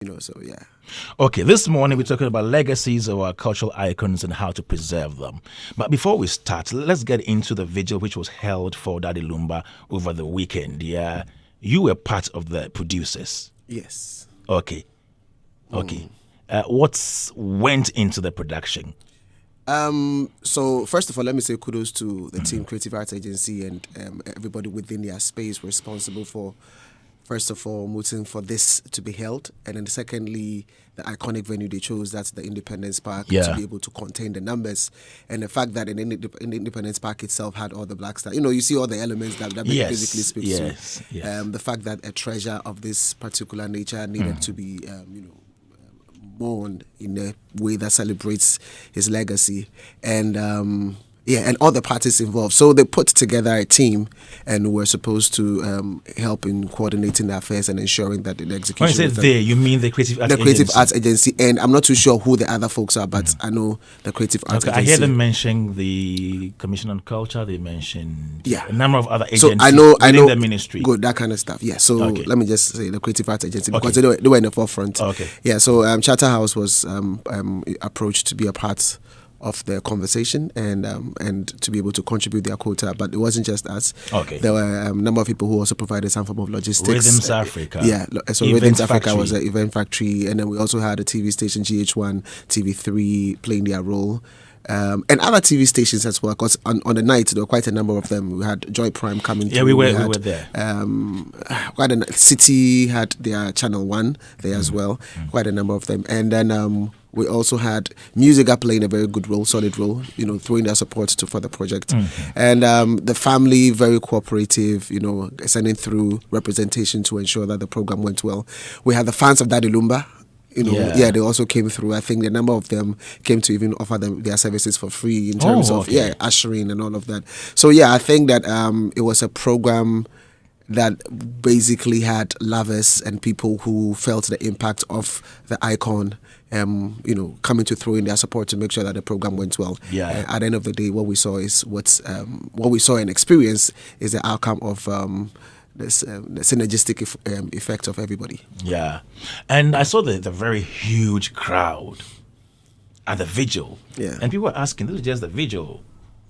So yeah. Okay, this morning we're talking about legacies of our cultural icons and how to preserve them. But before we start, let's get into the vigil which was held for Daddy Lumba over the weekend. Yeah, you were part of the producers. Yes. Okay. What went into the production? So first of all, let me say kudos to the team, Creative Arts Agency, and everybody within their space responsible for, first of all, mooting for this to be held, and then secondly, the iconic venue they chose, that's the Independence Park, to be able to contain the numbers, and the fact that in the Independence Park itself had all the black stars. You see all the elements that basically speaks to. The fact that a treasure of this particular nature needed to be, mourned in a way that celebrates his legacy, and and all the parties involved. So they put together a team, and were supposed to help in coordinating the affairs and ensuring that the execution. When you say they, you mean the Creative Arts Agency? The Creative Arts Agency, and I'm not too sure who the other folks are, but I know the Creative Arts Agency. I hear them mention the Commission on Culture. They mentioned a number of other agencies. So I know the ministry. Good, that kind of stuff. Yeah. So let me just say the Creative Arts Agency, because they were in the forefront. Okay. Yeah. So Charterhouse was approached to be a part of the conversation and to be able to contribute their quota, but it wasn't just us. Okay. There were a number of people who also provided some form of logistics. Rhythms Africa. So Rhythms Africa was an event factory, and then we also had a TV station, GH1, TV3, playing their role. And other TV stations as well, because on the night there were quite a number of them. We had Joy Prime coming through. Yeah, we were there. Quite a City had their Channel 1 there as well. Quite a number of them. And then we also had Musica playing a very good role, solid role, throwing their support for the project. And the family, very cooperative, sending through representation to ensure that the program went well. We had the fans of Daddy Lumba. They also came through. I think the number of them came to even offer them their services for free in terms of ushering and all of that. So I think that it was a program that basically had lovers and people who felt the impact of the icon, coming to throw in their support to make sure that the program went well. At the end of the day, what we saw and experienced is the outcome of the synergistic effect of everybody. Yeah, and I saw the very huge crowd at the vigil. Yeah, and people were asking, "This is just the vigil.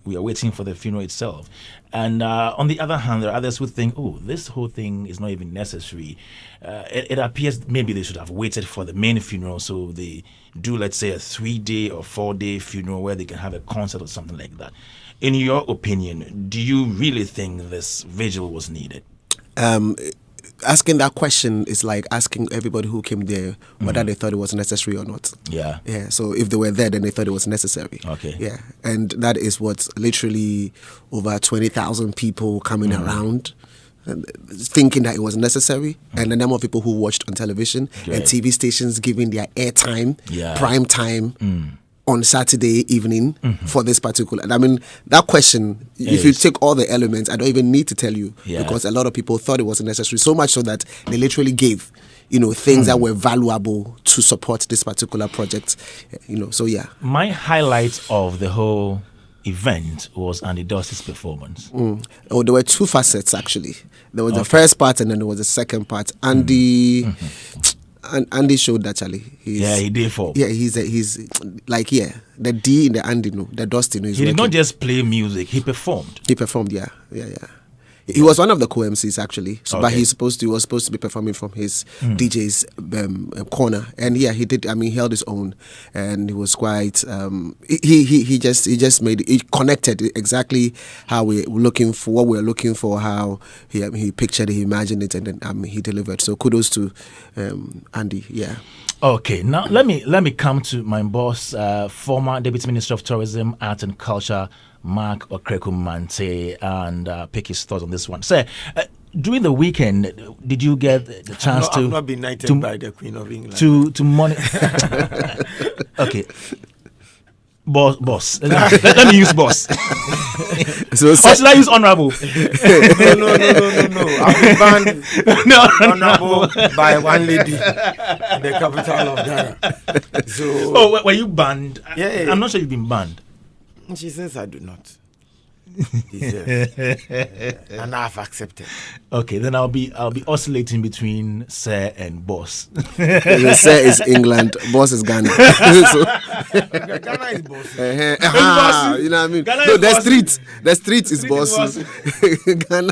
We are waiting for the funeral itself." And on the other hand, there are others who think, "Oh, this whole thing is not even necessary." It appears maybe they should have waited for the main funeral, so they do, let's say, a 3-day or 4-day funeral where they can have a concert or something like that. In your opinion, do you really think this vigil was needed? Asking that question is like asking everybody who came there whether they thought it was necessary or not. Yeah. So if they were there, then they thought it was necessary. Okay. Yeah. And that is what literally over 20,000 people coming around thinking that it was necessary, and the number of people who watched on television and TV stations giving their airtime, prime time. On Saturday evening for this particular. I mean, that question, if you take all the elements, I don't even need to tell you, because a lot of people thought it wasn't necessary, so much so that they literally gave, things that were valuable to support this particular project, so yeah. My highlight of the whole event was Andy Doss's performance. Oh, there were two facets actually. There was the first part and then there was the second part. Andy... And Andy showed that, Charlie. He did for. Yeah, he's like, the D in the Andy, the Dusty. He did not just play music, he performed. He performed, yeah. He was one of the co-MCs actually, but he was supposed to be performing from his DJ's corner, and he did. I mean, he held his own, and he was quite. He just made it connected exactly how we're looking for, what we're looking for, how he pictured it, he imagined it, and then he delivered. So kudos to Andy. Yeah. Okay, now let me come to my boss, former Deputy Minister of Tourism, Art and Culture, Mark Okreku-Mante, and pick his thoughts on this one. Sir, during the weekend, did you get the chance to... I've not been knighted by the Queen of England. To monitor... Okay. Boss. Let me use boss. Or should I use honorable? No. I've been banned honorable by one lady in the capital of Ghana. So, were you banned? Yeah. I'm not sure you've been banned. She says I do not. deserve. And I've accepted. Okay, then I'll be oscillating between sir and boss. The sir is England, boss is Ghana. So, Ghana is boss. you know what I mean? Ghana No, is the bossy. street is boss. Ghana.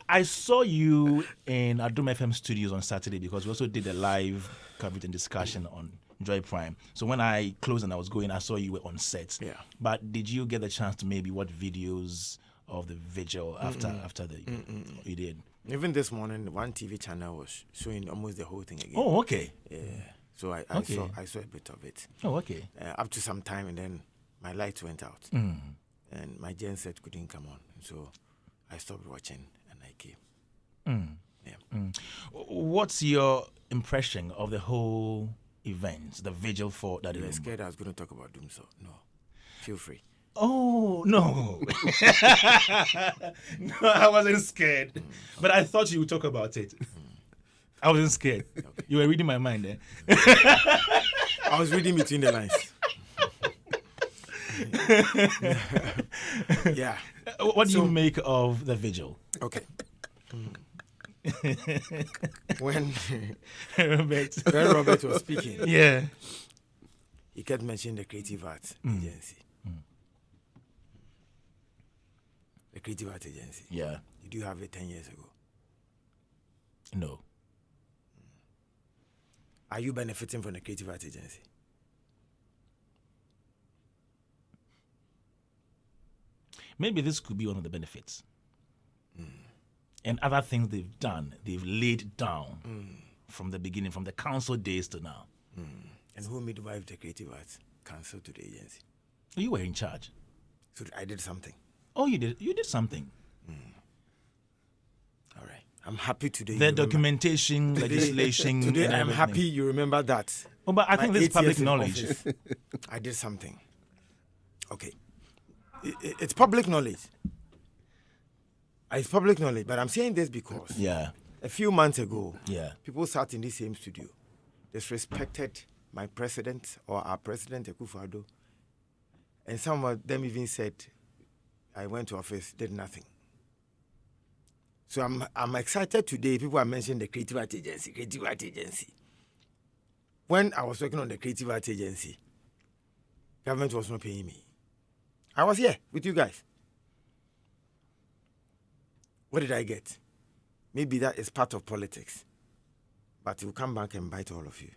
I saw you in Adum FM studios on Saturday because we also did a live coverage and discussion on Joy Prime. So when I closed and I was going, I saw you were on set. Yeah. But did you get the chance to maybe watch videos of the vigil after the you did? Even this morning, one TV channel was showing almost the whole thing again. Oh, okay. Yeah. So I saw a bit of it. Oh, okay. Up to some time, and then my light went out, Mm. and my gen set couldn't come on. So I stopped watching and I came. Mm. Yeah. Mm. What's your impression of the whole event, the vigil for that You were event? scared I was going to talk about doom, so no. Feel free. Oh, no. No, I wasn't scared. But I thought you would talk about it. I wasn't scared. Okay. You were reading my mind there. I was reading between the lines. Yeah. What do you make of the vigil? Okay. when Robert. when Robert was speaking, Yeah. he kept mentioning the Creative Arts Agency. The Creative Arts Agency. Yeah. Did you have it 10 years ago? No. Are you benefiting from the Creative Arts Agency? Maybe this could be one of the benefits. And other things they've done, they've laid down from the beginning, from the council days to now. And who midwifed the Creative Arts Council to the agency? You were in charge. So I did something. Oh, you did. You did something. All right. I'm happy today. The you remember. documentation, legislation. Today and I'm everything. happy you remember that. Oh, but I think My this is 8 public years in knowledge. office, I did something. Okay. It's public knowledge. It's public knowledge, but I'm saying this because Yeah. a few months ago, Yeah. people sat in this same studio, disrespected my president or our president, Akufo-Addo, and some of them even said, I went to office, did nothing. So I'm excited today. People are mentioning the Creative Arts Agency, Creative Arts Agency. When I was working on the Creative Arts Agency, government was not paying me. I was here with you guys. What did I get? Maybe that is part of politics. But it will come back and bite all of you.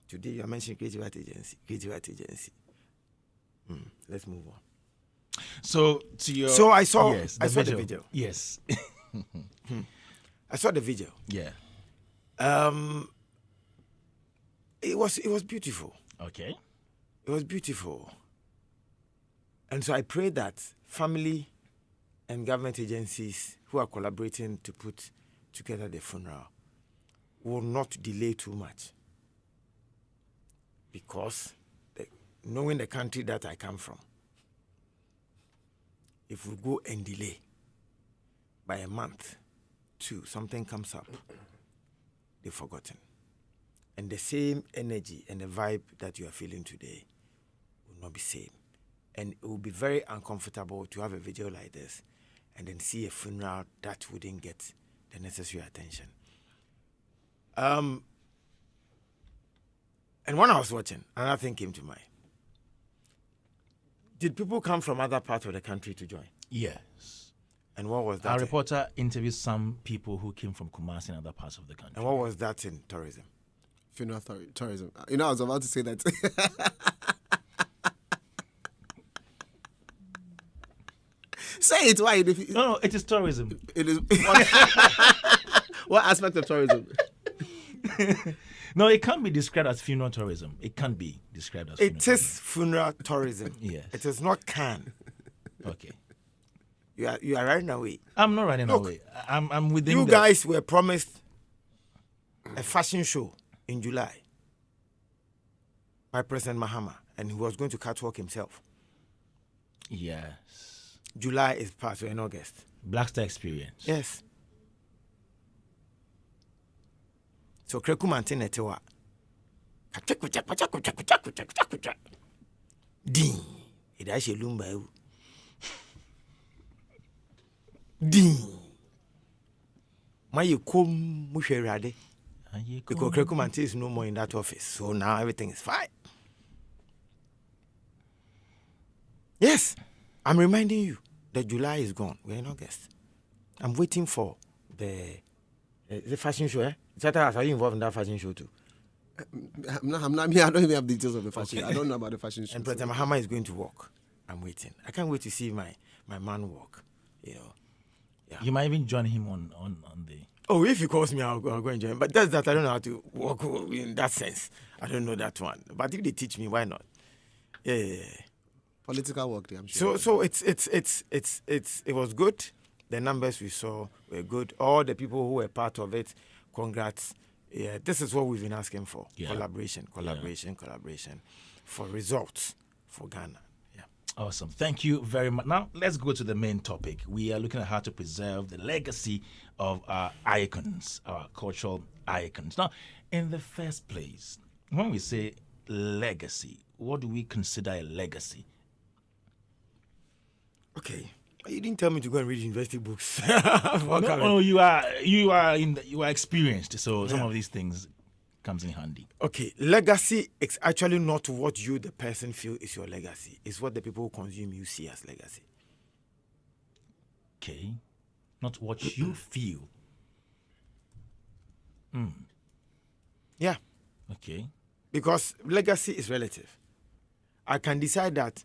Today you are mentioning Creative Arts Agency, Creative Arts Agency. Let's move on. So to your. So I saw Yes, I saw the video. Yes. I saw the video. Yeah. It was beautiful. Okay. It was beautiful. And so I pray that family and government agencies who are collaborating to put together the funeral will not delay too much. Because knowing the country that I come from, if we go and delay by a month, something comes up, they've forgotten. And the same energy and the vibe that you are feeling today will not be same. And it will be very uncomfortable to have a video like this and then see a funeral that wouldn't get the necessary attention. And when I was watching, another thing came to mind. Did people come from other parts of the country to join? Yes. And what was that? Our reporter interviewed some people who came from Kumasi and other parts of the country. And what was that in tourism? Funeral tourism. You know, I was about to say that. Say it. Why? No, it is tourism. It is. What aspect of tourism? No, it can't be described as funeral tourism. It can't be described as funeral It is funeral tourism. Yes. It is not can. Okay. You are running away. I'm not running Look, away. I'm within You the- guys were promised a fashion show in July by President Mahama, and he was going to catwalk himself. Yes. July is past, we're in August. Black Star Experience. Yes. So Kreku Mantine Tewa. Din. It actually Lumba. Ding. My you come Musherade. Because Krekumanti is no more in that office. So now everything is fine. Yes. I'm reminding you that July is gone. We're in August. I'm waiting for the fashion show. Are you involved in that fashion show too? I'm not here. I don't even have details of the fashion. Okay. I don't know about the fashion show. And President Mahama is going to walk. I'm waiting. I can't wait to see my man walk. You know. Yeah. You might even join him on the. Oh, if he calls me, I'll go and join him. But that's that. I don't know how to walk in that sense. I don't know that one. But if they teach me, why not? Yeah. Political work there, I'm sure. So it was good. The numbers we saw were good. All the people who were part of it, congrats. Yeah, this is what we've been asking for. Yeah. Collaboration for results for Ghana. Yeah. Awesome. Thank you very much. Now let's go to the main topic. We are looking at how to preserve the legacy of our icons, our cultural icons. Now, in the first place, when we say legacy, what do we consider a legacy? Okay, you didn't tell me to go and read university books. No, you are experienced, so some of these things comes in handy. Okay, legacy is actually not what you, the person, feel is your legacy. It's what the people who consume you see as legacy. Okay, not what you feel. Yeah. Okay. Because legacy is relative. I can decide that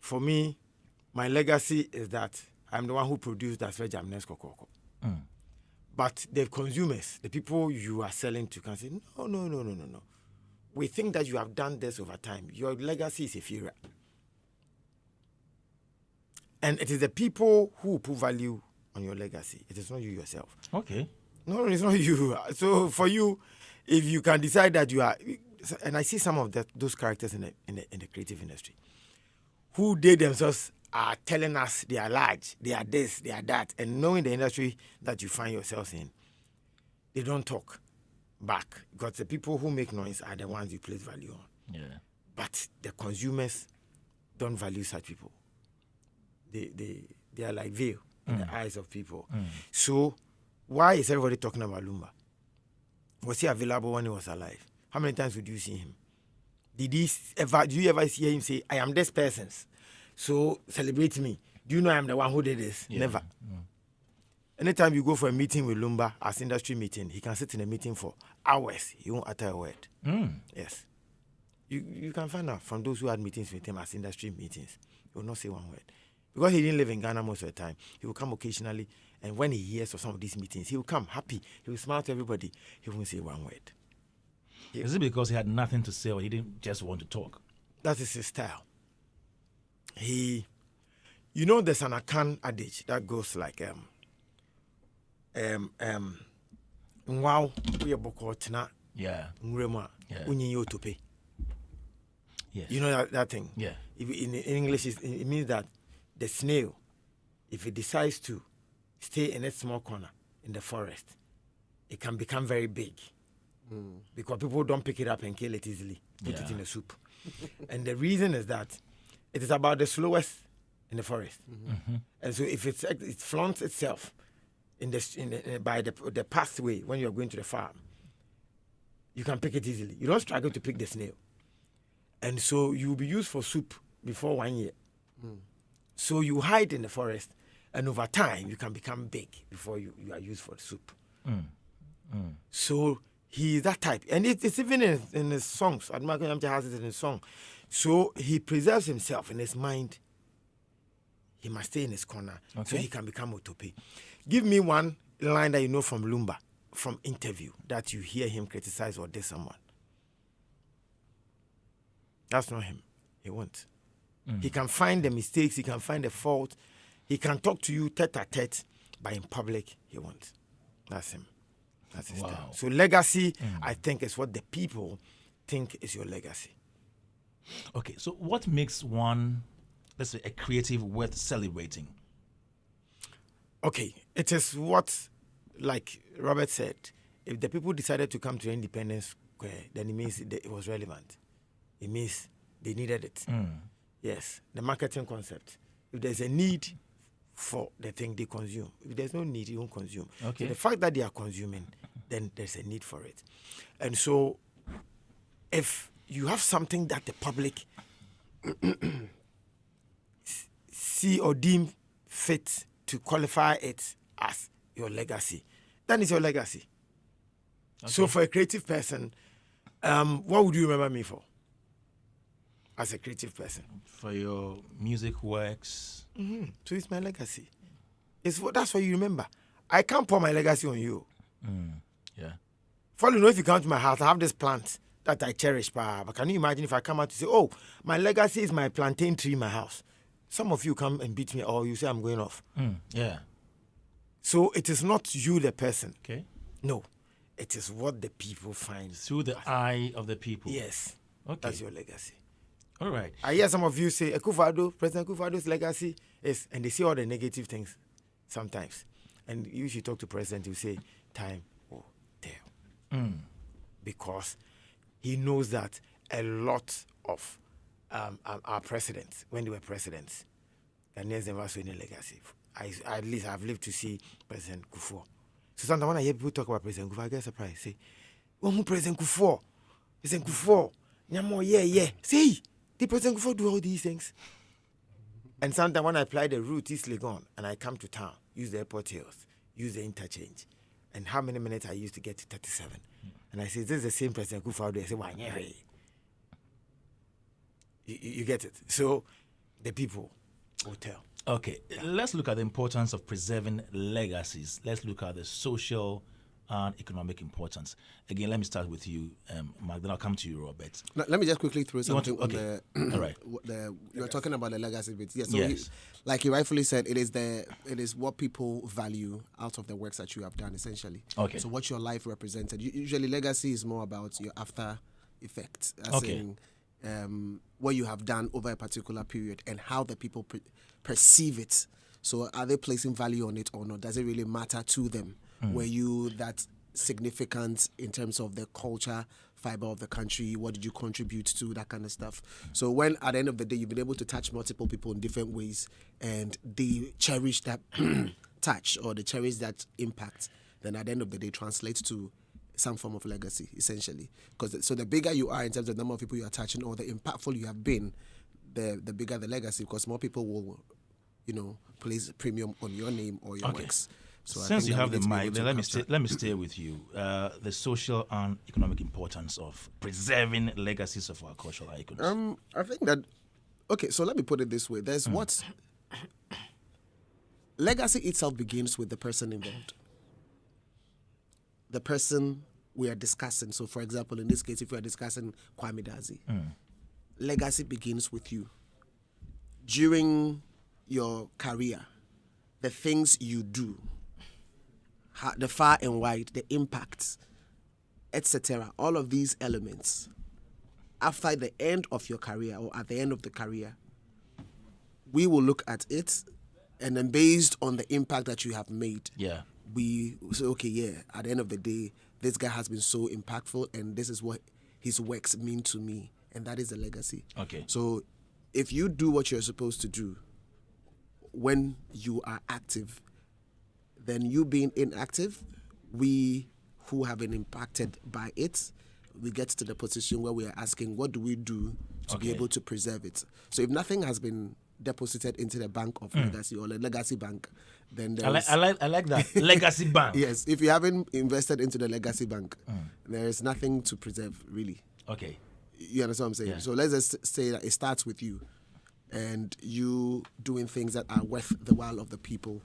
for me, my legacy is that I'm the one who produced that Jamnes Kokoko. But the consumers, the people you are selling to, can say, no. We think that you have done this over time. Your legacy is inferior. And it is the people who put value on your legacy. It is not you yourself. Okay. No, it's not you. So for you, if you can decide that you are, and I see some of those characters in the creative industry, who they themselves are telling us they are large, they are this, they are that, and knowing the industry that you find yourselves in, they don't talk back because the people who make noise are the ones you place value on. Yeah. But the consumers don't value such people. They are like veil in the eyes of people. So why is everybody talking about Lumba? Was he available when he was alive? How many times would you see him? Do you ever hear him say, I am this person's, so celebrate me? Do you know I am the one who did this? Yeah. Never. Anytime you go for a meeting with Lumba, as industry meeting, he can sit in a meeting for hours. He won't utter a word. Yes. You can find out from those who had meetings with him as industry meetings. He will not say one word. Because he didn't live in Ghana most of the time. He will come occasionally, and when he hears of some of these meetings, he will come happy. He will smile to everybody. He won't say one word. Is it because he had nothing to say or he didn't just want to talk? That is his style. There's an Akan adage that goes like, wow, we are bokotna. Yeah. Yes. You know that thing? Yeah. In English, it means that the snail, if it decides to stay in a small corner in the forest, it can become very big. Because people don't pick it up and kill it easily, put it in a soup. And the reason is that it is about the slowest in the forest. And so if it flaunts itself by the pathway when you're going to the farm, you can pick it easily. You don't struggle to pick the snail. And so you'll be used for soup before 1 year. So you hide in the forest, and over time you can become big before you are used for the soup. So he is that type. And it's even in his songs. Admiral Yamcha has it in his song. So he preserves himself in his mind. He must stay in his corner so he can become Otope. Give me one line that you know from Lumba, from interview, that you hear him criticize or diss someone. That's not him. He won't. He can find the mistakes. He can find the fault. He can talk to you tete-a-tete, but in public, he won't. That's him. That's his style. So legacy, I think, is what the people think is your legacy. Okay, so what makes one, let's say, a creative worth celebrating? Okay, it is what, like Robert said, if the people decided to come to Independence Square, then it means it was relevant. It means they needed it. Yes, the marketing concept. If there's a need for the thing, they consume. If there's no need, you won't consume. Okay. So the fact that they are consuming, then there's a need for it. And so if you have something that the public see or deem fit to qualify it as your legacy, then it's your legacy. Okay. So for a creative person, what would you remember me for? As a creative person, For your music works. so it's my legacy. That's what you remember. I can't pour my legacy on you. Yeah. For you know, if you come to my house, I have this plant that I cherish. But can you imagine if I come out to say, "Oh, my legacy is my plantain tree in my house"? Some of you come and beat me, or you say I'm going off. Yeah. So it is not you, the person. Okay. No, it is what the people find. Through the eye of the people. Yes, Okay. that's your legacy. All right. I hear some of you say President Akufo-Addo's legacy is, and they say all the negative things sometimes. And you should talk to President, you say, time will tell. Because he knows that a lot of our presidents, when they were presidents, Ghanaians never saw any legacy. At least I've lived to see President Kufuor. So sometimes when I hear people talk about President Kufuor, I get surprised. Say, oh, President Kufuor, yeah. Say, did President Kufuor do all these things? And sometimes when I apply the route East Legon and I come to town, use the airport hills, use the interchange, and how many minutes I used to get to 37. And I say, this is the same President Kufuor. I say, why? You get it. So the people will tell. Okay. Let's look at the importance of preserving legacies. Let's look at the social and economic importance. Again, let me start with you, Mark. Then I'll come to you, Robert. Now, let me just quickly throw You want something to- on okay. All right. you were talking about the legacy bit. Yes. So Yes. like you rightfully said, it is what people value out of the works that you have done, essentially. Okay. So what your life represented. Usually, legacy is more about your after effect, as Okay. in what you have done over a particular period and how the people perceive it. So are they placing value on it or not? Does it really matter to them? Were you that significant in terms of the culture fiber of the country? What did you contribute to? That kind of stuff. So when at the end of the day you've been able to touch multiple people in different ways and they cherish that touch or they cherish that impact, then at the end of the day translates to some form of legacy, essentially. Because so the bigger you are in terms of the number of people you are touching or the impactful you have been, the bigger the legacy, because more people will, place premium on your name or your Okay. works. So I Since think you that have we the need to be mic, able then to let me capture- stay with you. The social and economic importance of preserving legacies of our cultural icons. I think that, okay, so let me put it this way. There's what legacy itself begins with the person involved. The person we are discussing. So, for example, in this case, if we are discussing Kwame Dazi, legacy begins with you. During your career, the things you do, the far and wide, the impacts, etc., all of these elements, after the end of your career or at the end of the career, we will look at it, and then based on the impact that you have made, Yeah. we say, okay, yeah, at the end of the day, this guy has been so impactful, and this is what his works mean to me, and that is the legacy. Okay. So if you do what you're supposed to do when you are active, then you being inactive, we who have been impacted by it, we get to the position where we are asking, what do we do to be Okay. able to preserve it? So if nothing has been deposited into the bank of legacy or the legacy bank, then I there's... like that. Legacy bank. Yes, if you haven't invested into the legacy bank, there is nothing to preserve, really. Okay. You understand what I'm saying? Yeah. So let's just say that it starts with you and you doing things that are worth the while of the people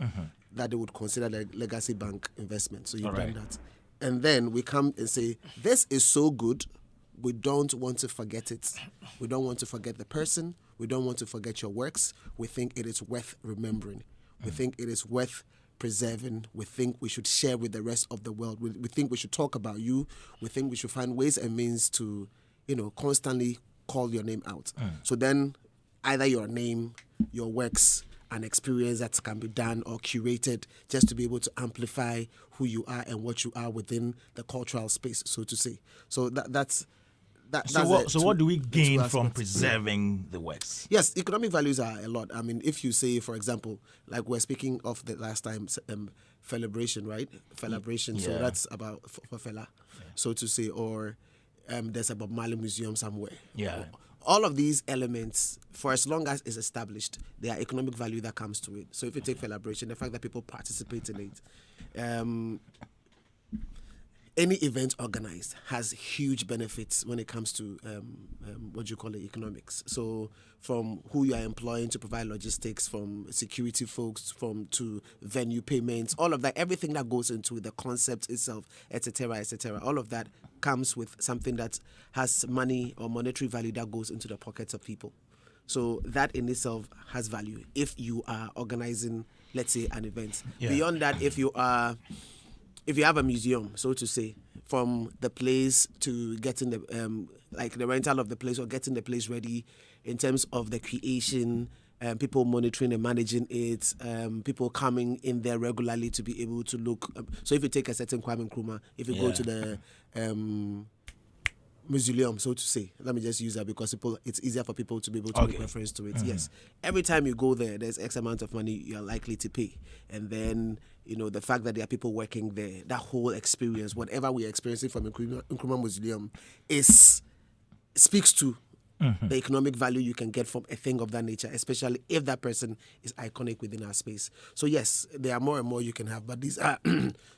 that they would consider the legacy bank investment. So you've All right. done that. And then we come and say, this is so good, we don't want to forget it. We don't want to forget the person. We don't want to forget your works. We think it is worth remembering. We think it is worth preserving. We think we should share with the rest of the world. We think we should talk about you. We think we should find ways and means to, constantly call your name out. So then either your name, your works, an experience that can be done or curated just to be able to amplify who you are and what you are within the cultural space, so to say. So that's that's what do we the two gain from aspects. preserving the works? Yes, economic values are a lot. I mean, if you say, for example, like we're speaking of the last time, celebration, right? Celebration. So Yeah. that's about for fella, so to say, or there's a Bob Marley museum somewhere. Yeah. All of these elements, for as long as it's established, there are economic value that comes to it. So if you take celebration, the fact that people participate in it, any event organized has huge benefits when it comes to what you call it, economics. So from who you are employing to provide logistics, from security folks, from to venue payments, all of that, everything that goes into the concept itself, etc., all of that comes with something that has money or monetary value that goes into the pockets of people. So that in itself has value if you are organizing, let's say, an event. Yeah. Beyond that, if you have a museum, so to say, from the place to getting the like the rental of the place or getting the place ready in terms of the creation, people monitoring and managing it, people coming in there regularly to be able to look. So if you take a certain Kwame Nkrumah, if you go to the mausoleum, so to say, let me just use that because it's easier for people to be able to make reference to it. Yes, every time you go there, there's X amount of money you're likely to pay, and then the fact that there are people working there, that whole experience, whatever we're experiencing from Nkrumah Mausoleum, speaks to the economic value you can get from a thing of that nature, especially if that person is iconic within our space. So yes, there are more and more you can have, but these are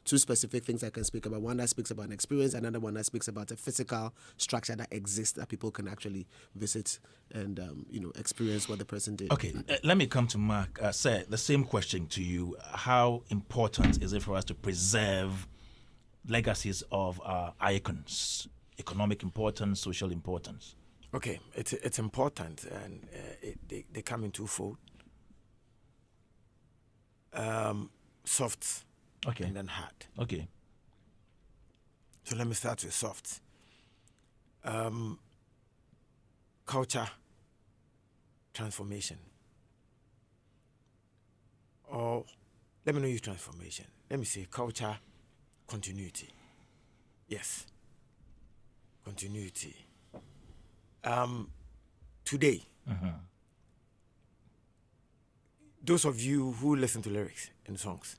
two specific things I can speak about. One that speaks about an experience, another one that speaks about a physical structure that exists that people can actually visit and experience what the person did. Okay, let me come to Mark. Sir, the same question to you. How important is it for us to preserve legacies of icons? Economic importance, social importance? Okay, it's important, and they come in twofold. Soft, Okay. and then hard. Okay. So let me start with soft. Culture transformation. Or let me not use transformation. Let me say culture continuity. Yes. Continuity. Today, those of you who listen to lyrics in songs,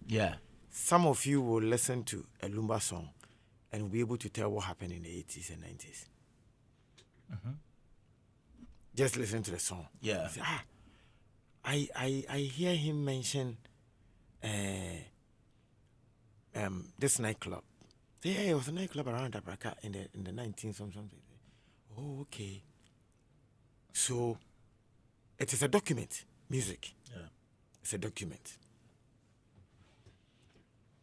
some of you will listen to a Lumba song and will be able to tell what happened in the 80s and 90s. Just listen to the song. Yeah. Say, I hear him mention this nightclub. Say, hey, it was a nightclub around Abraka in the 19th something. Oh, okay. So it is a document, music. Yeah. It's a document.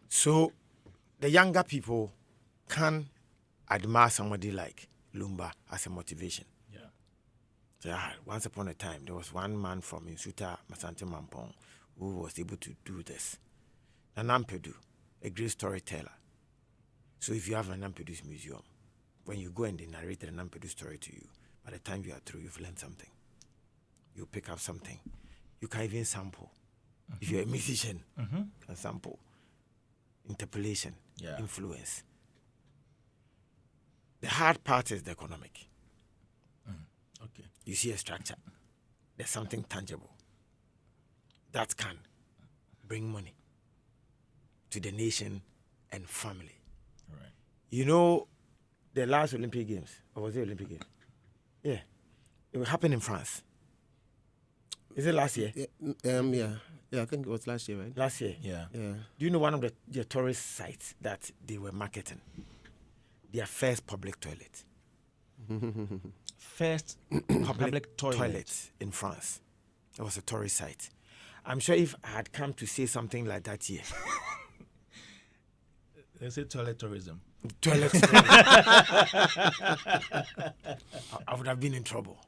So the younger people can admire somebody like Lumba as a motivation. Yeah. So, once upon a time, there was one man from Insuta, Masante Mampong, who was able to do this. Nanampedu, a great storyteller. So if you have a Nanampedu's museum, when you go and they narrate the Nanampedu story to you, by the time you are through, you've learned something. You pick up something. You can even sample. If you're a musician, you can sample. Interpolation, influence. The hard part is the economic. Okay. You see a structure. There's something tangible that can bring money to the nation and family. All right. You know, the last Olympic Games, or was it Olympic Games? Yeah. It will happen in France. Is it last year? Yeah, I think it was last year, right? Last year? Yeah. Yeah. Do you know one of the tourist sites that they were marketing? Their first public toilet. First public toilet in France. It was a tourist site. I'm sure if I had come to say something like that here. They say toilet tourism. Toilet I would have been in trouble.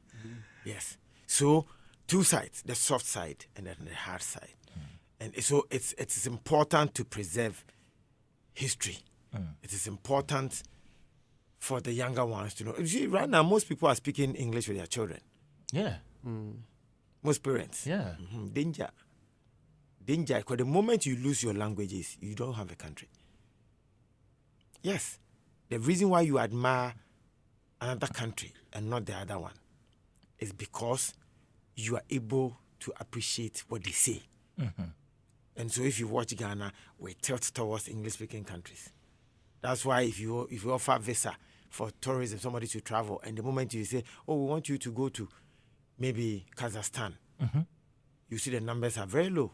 Yes. So 2 sides, the soft side and then the hard side. And so it's important to preserve history. It is important for the younger ones to know. You see, right now, most people are speaking English with their children. Yeah. Most parents. Yeah. Danger. Because the moment you lose your languages, you don't have a country. Yes. The reason why you admire another country and not the other one is because you are able to appreciate what they say. And so if you watch Ghana, we tilt towards English-speaking countries. That's why if you offer visa for tourism, somebody to travel, and the moment you say, oh, we want you to go to maybe Kazakhstan, you see the numbers are very low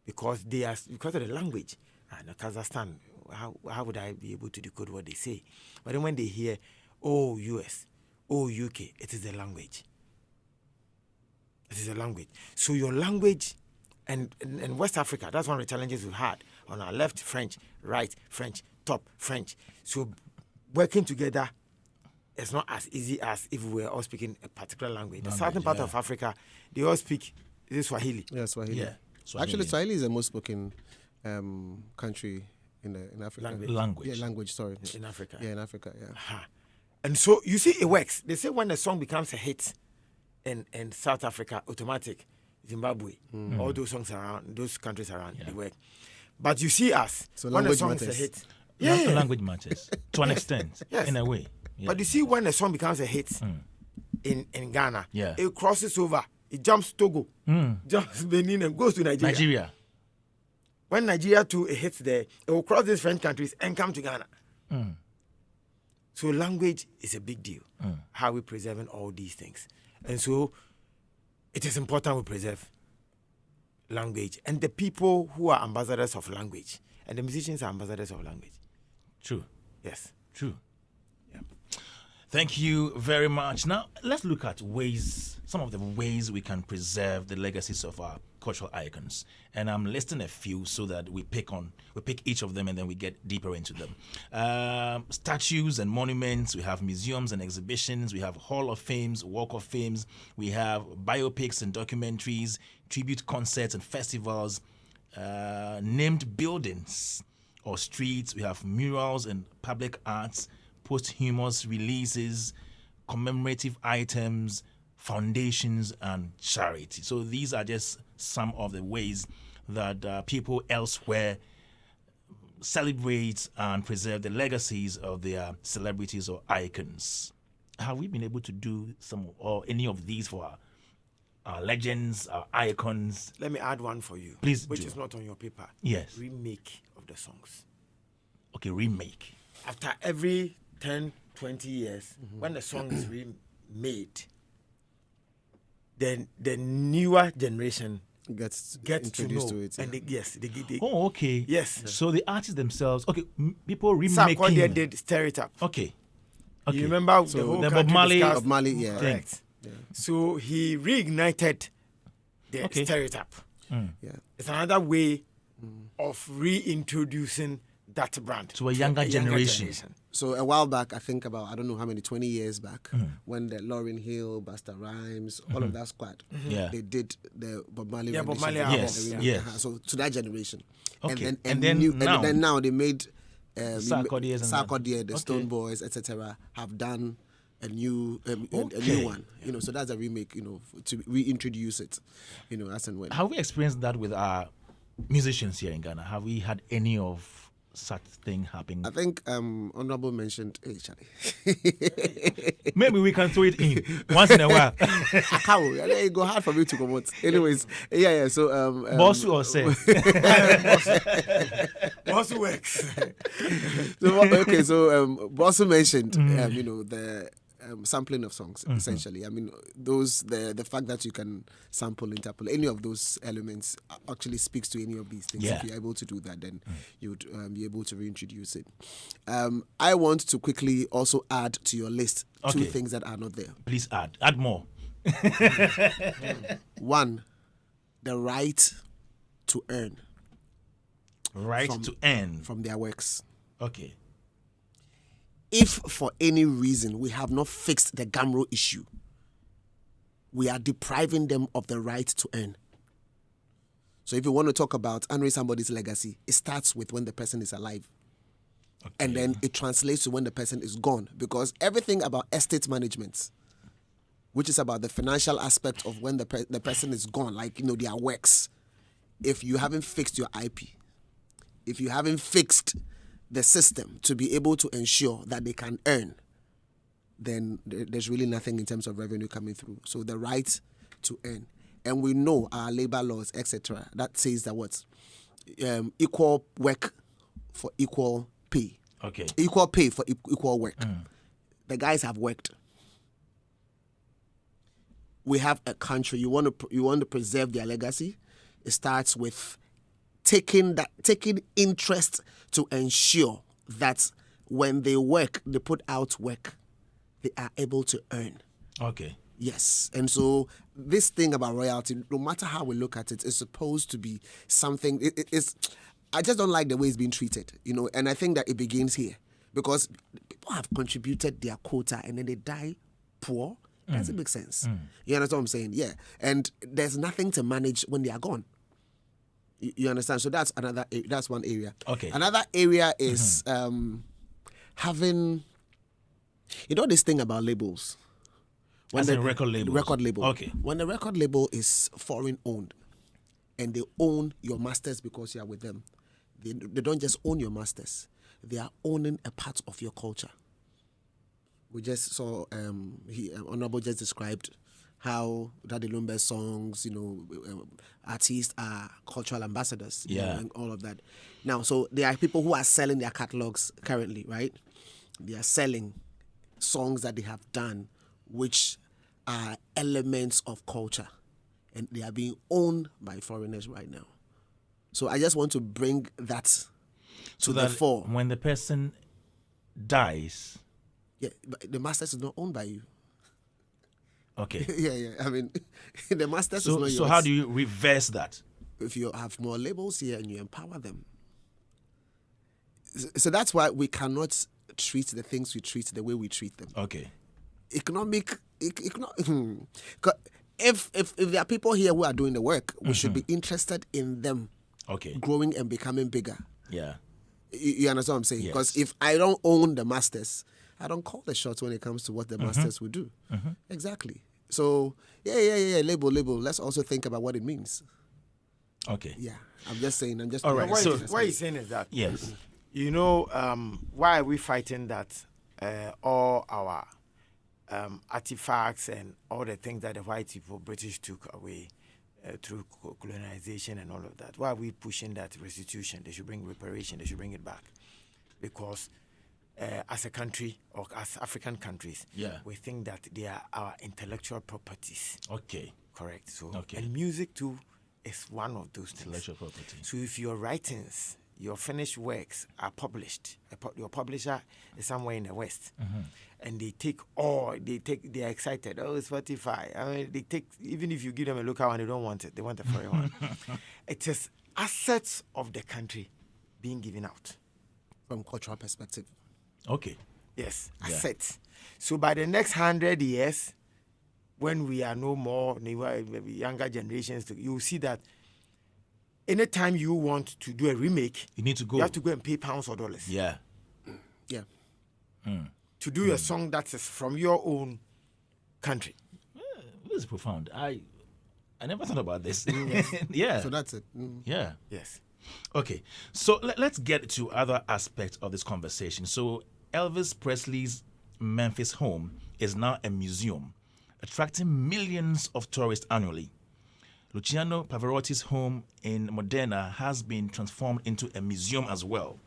because of the language. And Kazakhstan, how would I be able to decode what they say? But then when they hear, oh, US, oh, UK, it is the language. It is a language. So your language, and West Africa, that's one of the challenges we've had. On our left, French, right, French, top, French. So working together is not as easy as if we were all speaking a particular language. The southern part of Africa, they all speak Swahili. Yeah, Swahili. Yeah. Actually, Swahili is the most spoken country in Africa. Language. Yeah, language, sorry. In Africa. Yeah, in Africa, yeah. And so you see it works. They say when a song becomes a hit in South Africa, automatic, Zimbabwe, all those songs around, those countries around, they work. But you see us, So when a language song matters. is a hit. Language matters to an extent, Yes. in a way. Yeah. But you see when a song becomes a hit in Ghana, Yeah. it crosses over, it jumps Togo, jumps Benin and goes to Nigeria. When Nigeria too hits there, it will cross these French countries and come to Ghana. So language is a big deal. How we preserving all these things. And so it is important we preserve language. And the people who are ambassadors of language, and the musicians are ambassadors of language. True. Yes. True. Yeah. Thank you very much. Now, let's look at some of the ways we can preserve the legacies of our cultural icons. And I'm listing a few so that we pick each of them and then we get deeper into them. Statues and monuments, we have museums and exhibitions, we have Hall of Fames, Walk of Fames, we have biopics and documentaries, tribute concerts and festivals, named buildings or streets, we have murals and public arts, posthumous releases, commemorative items, foundations, and charity. So these are just some of the ways that people elsewhere celebrate and preserve the legacies of their celebrities or icons. Have we been able to do some or any of these for our legends, our icons? Let me add one for you. Please Which do. is not on your paper. Yes. Remake of the songs. Okay, remake. After every 10, 20 years, when the song is remade, then the newer generation Gets gets to know. introduced to it. And they Oh, okay. Yes. So the artists themselves, okay, people Sam remaking. Cordier did Stir It Up. Okay. You remember the whole the country Bob Marley- discussed- Bob Marley, yeah. Correct. So he reignited the Okay. Stir It Up. Yeah. It's another way of reintroducing that brand To a younger generation. So a while back, I think about, I don't know how many, 20 years back, when the Lauryn Hill, Busta Rhymes, all of that squad, Yeah. they did the Bob Marley Yeah, Bob rendition. Marley album. Yes, Yeah. yes. So to that generation. Okay. And then now they made Sarkodie's and that. Sarkodie, the Okay. Stone Boys, etc. have done a new a Okay. new one. So that's a remake. To reintroduce it. As and when. Have we experienced that with our musicians here in Ghana? Have we had any of such thing happening? I think Honorable mentioned. Hey, Charlie. Maybe we can throw it in once in a while. How? It go hard for me to promote. Anyways, yeah. So Boss or say. Also works. So Bosso mentioned the sampling of songs essentially. I mean, the fact that you can sample, interpolate any of those elements actually speaks to any of these things. Yeah. If you're able to do that, then you'd be able to reintroduce it. I want to quickly also add to your list two Okay. things that are not there. Please add more. One, the right to earn Right to end. from their works. Okay. If for any reason we have not fixed the Gamro issue, we are depriving them of the right to earn. So if you want to talk about honoring somebody's legacy, it starts with when the person is alive. Okay. And then it translates to when the person is gone. Because everything about estate management, which is about the financial aspect of when the person is gone, like, their works, if you haven't fixed your IP, if you haven't fixed the system to be able to ensure that they can earn, then there's really nothing in terms of revenue coming through. So the right to earn. And we know our labor laws, etc., that says that what? Equal work for equal pay. Okay. Equal pay for equal work. The guys have worked. We have a country. You want to preserve their legacy. It starts with taking interest to ensure that when they work, they put out work, they are able to earn. Okay. Yes. And so this thing about royalty, no matter how we look at it, is supposed to be something. It's. I just don't like the way it's being treated, and I think that it begins here because people have contributed their quota and then they die poor. Doesn't make sense. You understand what I'm saying? Yeah. And there's nothing to manage when they are gone. You understand? So that's one area. Okay. Another area is having, this thing about labels. When the record label. Record label. Okay. When the record label is foreign owned and they own your masters because you are with them, they don't just own your masters. They are owning a part of your culture. We just saw Honorable just described how Daddy Lumbe's songs, artists are cultural ambassadors, and all of that. Now, so there are people who are selling their catalogs currently, right? They are selling songs that they have done, which are elements of culture, and they are being owned by foreigners right now. So I just want to bring that to the fore. When the person dies. Yeah, but the masters is not owned by you. Okay. Yeah. I mean, the masters is not yours. So how do you reverse that? If you have more labels here and you empower them. So that's why we cannot treat the things we treat the way we treat them. Okay. If there are people here who are doing the work, we should be interested in them growing and becoming bigger. Yeah. You understand what I'm saying? Yes. Because if I don't own the masters, I don't call the shots when it comes to what the masters will do. Exactly. So, label. Let's also think about what it means. Okay. Yeah. I'm just saying. All right. What he's saying is that, yes. why are we fighting that all our artifacts and all the things that the white people, British, took away through colonization and all of that? Why are we pushing that restitution? They should bring reparation. They should bring it back. Because as a country or as African countries, we think that they are our intellectual properties. Okay. Correct. So, and music too is one of those things. Intellectual property. So if your writings, your finished works are published, your publisher is somewhere in the West, and they are excited. Oh, Spotify. I mean, they take, even if you give them a local one, they don't want it. They want a foreign one. It is assets of the country being given out. From cultural perspective. Okay. Yes, assets. So by the next 100 years, when we are no more, maybe younger generations, you will see that anytime you want to do a remake, you need to go. You have to go and pay pounds or dollars. Yeah. To do a song that is from your own country. This is profound. I never thought about this. Yeah. So that's it. Yeah. Yes. Okay, so let's get to other aspects of this conversation. So Elvis Presley's Memphis home is now a museum, attracting millions of tourists annually. Luciano Pavarotti's home in Modena has been transformed into a museum as well.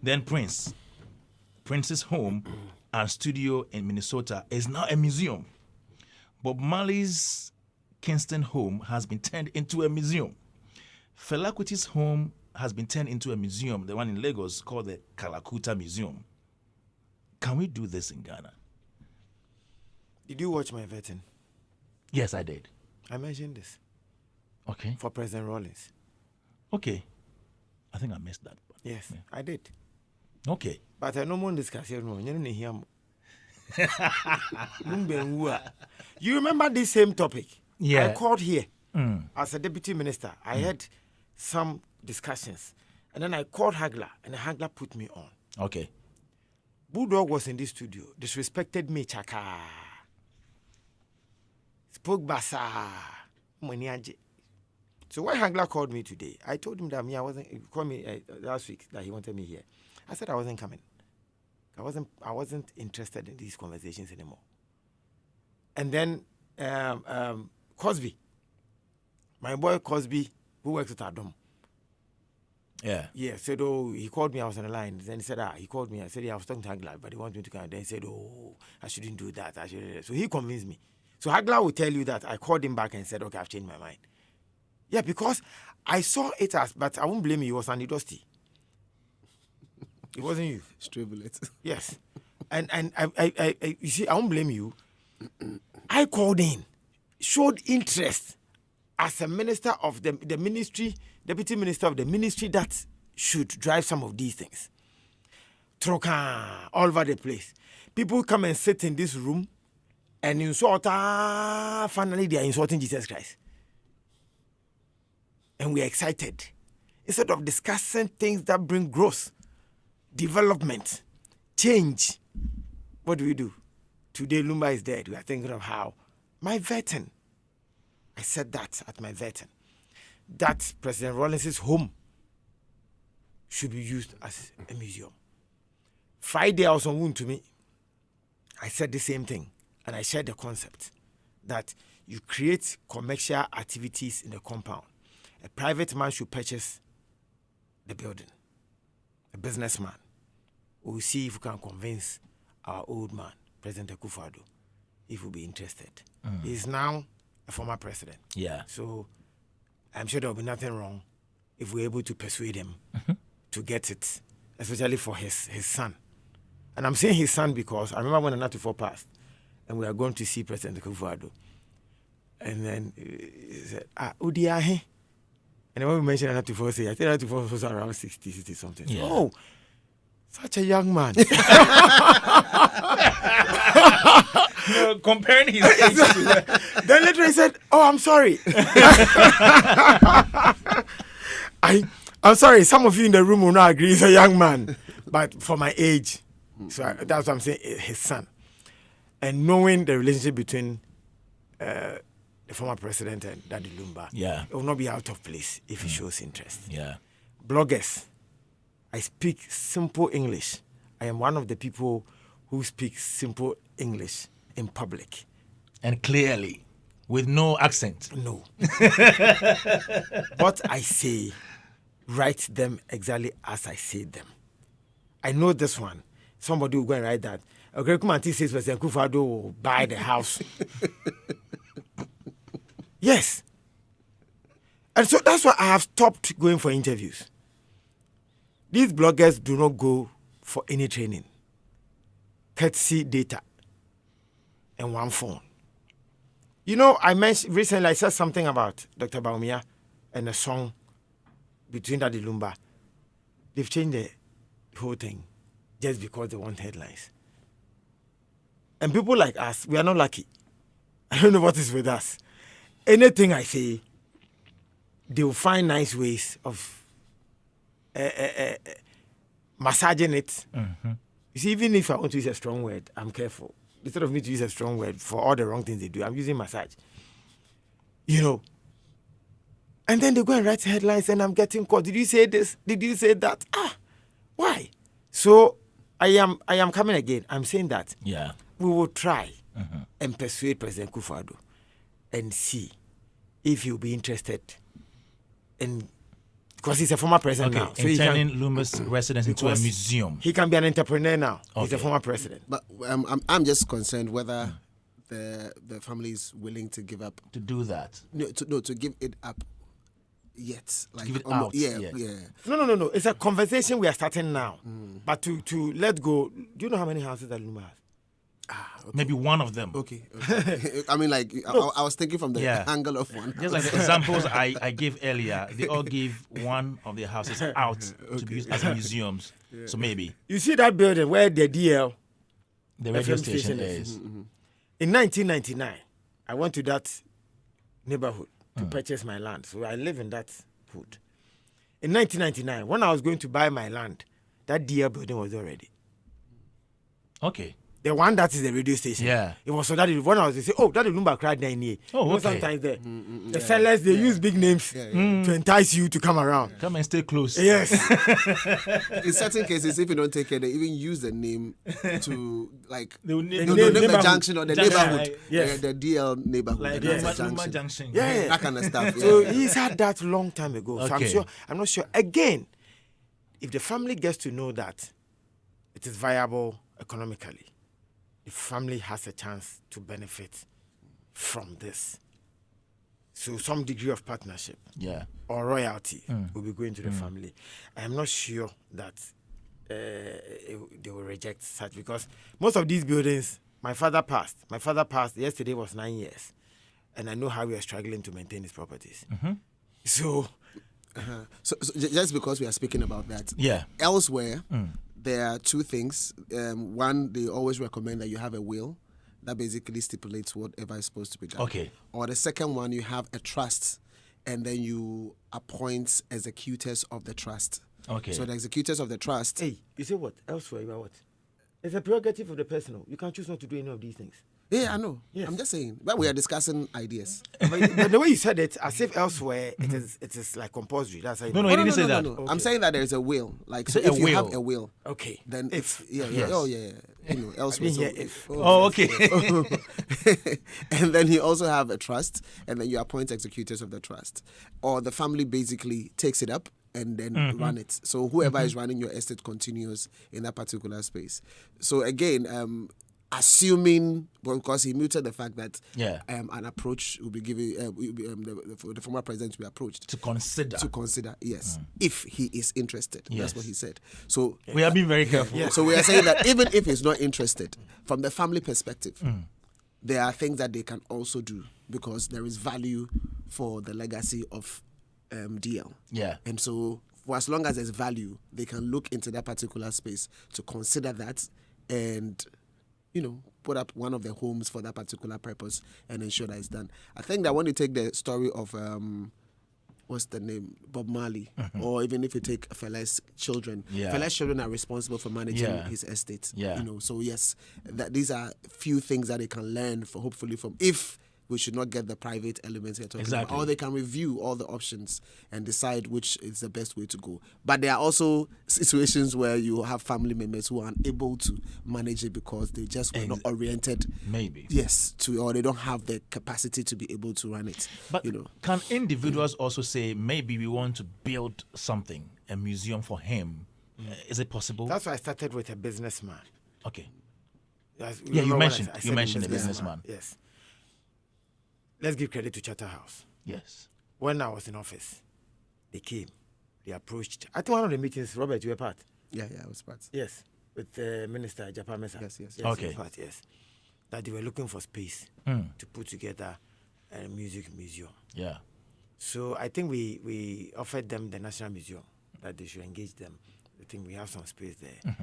Then Prince's home and studio in Minnesota is now a museum. Bob Marley's Kingston home has been turned into a museum. Fela Kuti's home has been turned into a museum, the one in Lagos called the Kalakuta Museum. Can we do this in Ghana? Did you watch my vetting? Yes, I did. I mentioned this. Okay. For President Rawlings. Okay. I think I missed that. Yes, yeah. I did. Okay. But I no more discuss it. You remember this same topic? Yeah. I called here as a deputy minister. I had some discussions. And then I called Hagler, and Hagler put me on. Okay. Bulldog was in this studio, disrespected me, chaka. Spoke basa. So when Hagler called me today, I told him that he called me last week that he wanted me here. I said I wasn't coming. I wasn't interested in these conversations anymore. And then Cosby, my boy Cosby, who works at Adam. Yeah, said, oh, he called me, I was on the line. Then he said, he called me. I said, yeah, I was talking to Hagler, but he wanted me to come. Then he said, oh, I shouldn't do that. So he convinced me. So Hagler will tell you that I called him back and said, okay, I've changed my mind. Yeah, because I saw it as, but I won't blame you, it was Andy Dusty. It wasn't you. Straight bullet. Yes. And I you see, I won't blame you. I called in, showed interest as a minister of the ministry, deputy minister of the ministry that should drive some of these things. Troka, all over the place. People come and sit in this room and insult, finally they are insulting Jesus Christ. And we are excited. Instead of discussing things that bring growth, development, change, what do? Today Lumba is dead. We are thinking of how. My vetting. I said that at my vetting. That President Rawlings's home should be used as a museum. Friday, I was on Wound to me. I said the same thing. And I shared the concept that you create commercial activities in the compound. A private man should purchase the building. A businessman. We'll see if we can convince our old man, President Akufo-Addo, if we'll be interested. He's now a former president. Yeah. So I'm sure there'll be nothing wrong if we're able to persuade him to get it, especially for his son. And I'm saying his son because I remember when the 94 passed and we are going to see President Akufo-Addo. And then he said, Udiahe. And when we mentioned 94, I think 94 was around 60 something. Yeah. Oh, such a young man. Comparing his age to... Then later he said, oh, I'm sorry. I'm sorry, some of you in the room will not agree he's a young man. But for my age, so that's what I'm saying, his son. And knowing the relationship between the former president and Daddy Lumba, it will not be out of place if he shows interest. Yeah. Bloggers, I speak simple English. I am one of the people who speak simple English in public. And clearly, with no accent. No. What I say, write them exactly as I say them. I know this one. Somebody will go and write that. Okay, come and says President Akufo-Addo will buy the house. Yes. And so that's why I have stopped going for interviews. These bloggers do not go for any training. Courtesy data and one phone. You know, I mentioned recently, I said something about Dr. Baumia and a song between Daddy Lumba. They've changed the whole thing just because they want headlines. And people like us, we are not lucky. I don't know what is with us. Anything I say, they will find nice ways of massaging it. Mm-hmm. You see, even if I want to use a strong word, I'm careful. Instead of me to use a strong word for all the wrong things they do, I'm using massage. You know. And then they go and write headlines and I'm getting caught. Did you say this? Did you say that? Why? So I am coming again. I'm saying that we will try and persuade President Akufo-Addo and see if he'll be interested in, because he's a former president now. So turning Lumba's residence into a museum. He can be an entrepreneur now. Okay. He's a former president. But I'm just concerned whether the family is willing to give up. To do that. To give it up yet. Like, to give it out. Yeah. No. It's a conversation we are starting now. But to let go, do you know how many houses that Lumba has? Okay. Maybe one of them. Okay. I mean, like, I was thinking from the angle of one. Just like the examples I gave earlier, they all give one of their houses out to be used as museums. Yeah. So maybe. You see that building where the DL, the radio station is. In 1999, I went to that neighborhood to purchase my land. So I live in that hood. In 1999, when I was going to buy my land, that DL building was already. Okay. The one that is the radio station. Yeah. It was so that when I was say, oh, that is Lumba cried 9 years. Oh, okay. Sometimes the sellers they use big names to entice you to come around. Come and stay close. Yes. In certain cases, if you don't take care, they even use the name to like They will name the junction or the Junction, neighborhood, yes. the DL neighborhood, like that's the Luma junction. Junction. Yeah. That kind of stuff. Yeah. So he's had that long time ago. So Okay. I'm not sure. Again, if the family gets to know that it is viable economically, the family has a chance to benefit from this. So some degree of partnership Yeah. or royalty will be going to the family. I'm not sure that they will reject such, because most of these buildings, my father passed. Yesterday was 9 years. And I know how we are struggling to maintain his properties. So So just because we are speaking about that, Yeah. elsewhere, there are two things. One, they always recommend that you have a will that basically stipulates whatever is supposed to be done. Okay. Or the second one, you have a trust, and then you appoint executors of the trust. Okay. So the executors of the trust. hey, you say what? Elsewhere, you are what? It's a prerogative of the person. You can choose not to do any of these things. Yeah, I know. Yes. I'm just saying. But we are discussing ideas. But the way you said it, as if elsewhere it is like compulsory. That's how you No, know. he didn't say that. No. Okay. I'm saying that there is a will. Like, so Say a if you have will. a will, Okay. then If. yeah. Yes. Oh, yeah. You know, elsewhere. didn't So hear if. Oh, okay. And then you also have a trust, and then you appoint executors of the trust. Or the family basically takes it up and then run it. So whoever is running your estate continues in that particular space. So again, assuming, because he muted the fact that Yeah. an approach will be given, the former president will be approached To consider. yes, if he is interested. Yes. That's what he said. So We are being very careful. so we are saying that even if he's not interested, from the family perspective, there are things that they can also do, because there is value for the legacy of DL. Yeah. And so for as long as there's value, they can look into that particular space to consider that and, you know, put up one of the homes for that particular purpose and ensure that it's done. I think that when you take the story of what's the name, Bob Marley, or even if you take Fela's children, Yeah. Fela's children are responsible for managing Yeah. his estate. Yeah. You know, so yes, that these are few things that they can learn for, hopefully, from, if we should not get the private elements here talking Exactly. about, or they can review all the options and decide which is the best way to go. But there are also situations where you have family members who are unable to manage it because they just were not oriented, Maybe. yes, to, or they don't have the capacity to be able to run it. But you know, can individuals also say, maybe we want to build something, a museum for him? Is it possible? That's why I started with a businessman. Okay. Yes, Yeah, you remember when mentioned- I you said mentioned a businessman. Yes. Let's give credit to Charterhouse. Yes. When I was in office, they came, they approached. I think one of the meetings, Robert, you were part. yeah, I was part. Yes, with Minister Japan Mesa. Yes. Okay. you were part, yes. That they were looking for space to put together a music museum. Yeah. So I think we offered them the National Museum, that they should engage them. I think we have some space there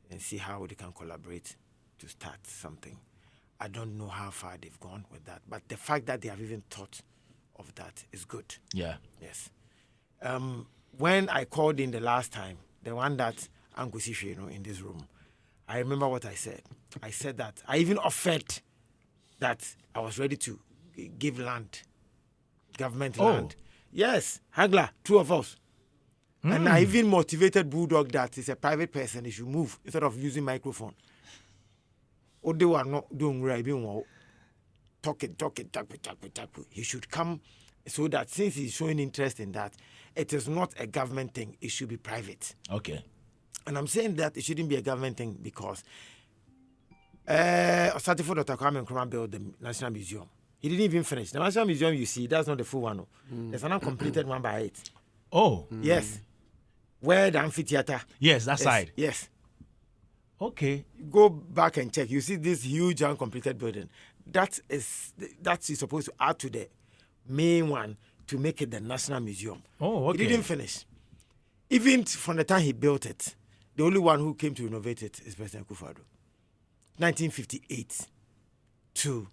and see how they can collaborate to start something. I don't know how far they've gone with that, but the fact that they have even thought of that is good. Yeah. Yes. When I called in the last time, the one that Uncle Sishe, in this room, I remember what I said. I said that I even offered that I was ready to give land, government land. Yes, Hagler, two of us. And I even motivated Bulldog that he's a private person, he should move instead of using microphone. Or they were not doing right, talk it. He should come, so that since he's showing interest in that, it is not a government thing, it should be private. Okay. And I'm saying that it shouldn't be a government thing because Osatifo Dr. Kwame Nkrumah built the National Museum. He didn't even finish. The National Museum, you see, that's not the full one. There's an uncompleted one by it. Oh. Yes. Where the amphitheater. Yes, that side. Yes. Okay. Go back and check. You see this huge uncompleted building. That's supposed to add to the main one to make it the National Museum. Oh, okay. He didn't finish. Even from the time he built it, the only one who came to renovate it is President Akufo-Addo. 1958 to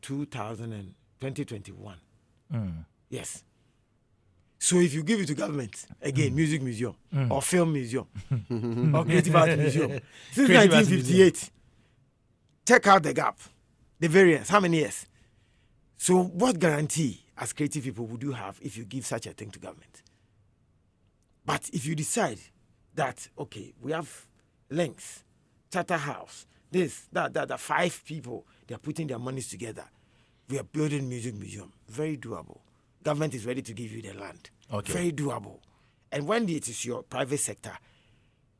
2021. Yes. So if you give it to government, again, music museum or film museum or creative art museum, since Creative Arts 1958, check out the gap, the variance. How many years? So what guarantee as creative people would you have if you give such a thing to government? But if you decide that, okay, we have links, Charterhouse, this, that, 5 people, they're putting their monies together. We are building music museum. Very doable. Government is ready to give you the land. Okay. Very doable. And when it is your private sector,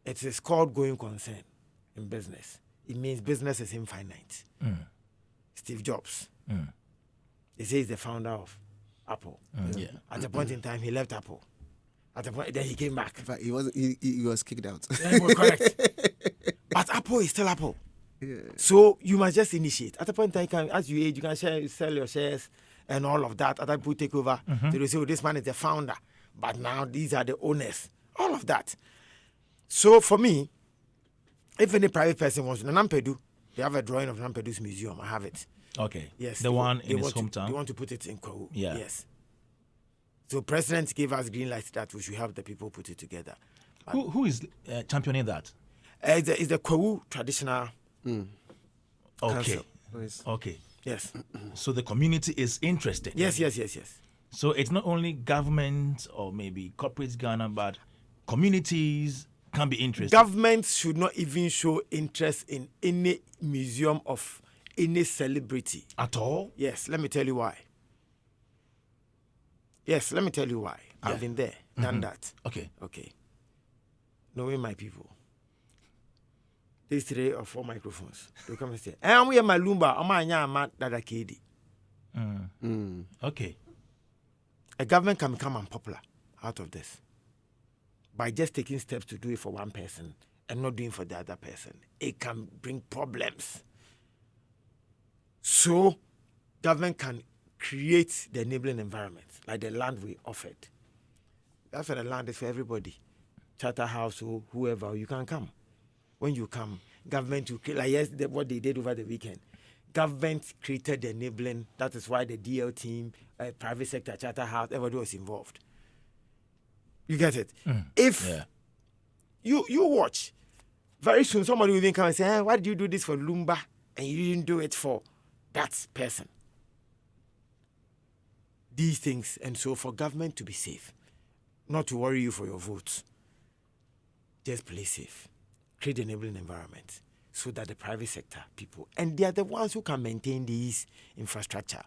it is called going concern in business. It means business is infinite. Steve Jobs. They say he's the founder of Apple. Yeah. At a point in time, he left Apple. At a point, then he came back. In fact, he was kicked out. Correct. But Apple is still Apple. Yeah. So you must just initiate. At a point in time, as you age, you can sell your shares and all of that. Other people take over. So they say, oh, this man is the founder. But now these are the owners. All of that. So for me, if any private person wants to, Nampedu, they have a drawing of Nampedu's museum. I have it. Okay. Yes. The one in his hometown. They want to put it in Kwahu. Yeah. Yes. So President gave us green light that we should help the people put it together. Who is championing that? It's the Kwahu traditional Okay. council. Okay. Yes. So the community is interested. Yes. So it's not only government or maybe corporate Ghana, but communities can be interested. Governments should not even show interest in any museum of any celebrity. At all? Yes, let me tell you why. I've been there, done that. Okay. Knowing my people. These 3 or 4 microphones. They come and say, I'm here, my Lumba, I'm my Dada Kedi. Okay. A government can become unpopular out of this by just taking steps to do it for one person and not doing for the other person. It can bring problems. So, government can create the enabling environment, like the land we offered. That's why the land is for everybody. Charterhouse or whoever, you can come. When you come, government will create, like what they did over the weekend. Government created the enabling. That is why the DL team, private sector, Charterhouse, everybody was involved. You get it? If you watch, very soon somebody will even come and say, why did you do this for Lumba and you didn't do it for that person? These things, and so for government to be safe, not to worry you for your votes, just play safe. Create an enabling environment so that the private sector people, and they are the ones who can maintain these infrastructure.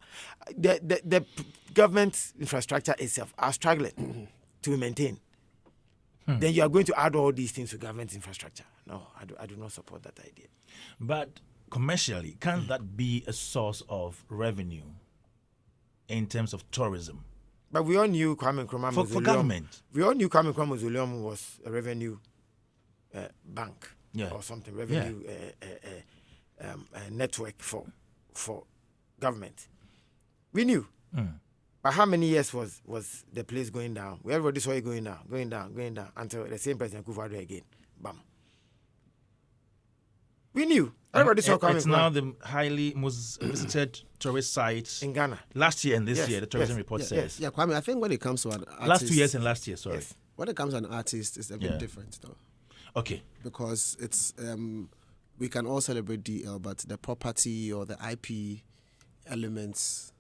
The government infrastructure itself are struggling to maintain. Then you are going to add all these things to government infrastructure. No, I do not support that idea. But commercially, can that be a source of revenue in terms of tourism? But we all knew Kwame Nkrumah Mausoleum. For government. We all knew Kwame Nkrumah Mausoleum was a revenue bank or something, revenue network for government. We knew. But how many years was the place going down? Everybody saw it going down, until the same President Kufuor again. Bam. We knew. Everybody saw Kwame Nkrumah. It's now the most visited tourist site in Ghana. Last year and this year, the tourism report says. Yeah, Kwame, I think when it comes to an artist... Last 2 years and last year, sorry. Yes. When it comes to an artist, it's a bit different, though. Okay. Because it's... we can all celebrate DL, but the property or the IP elements,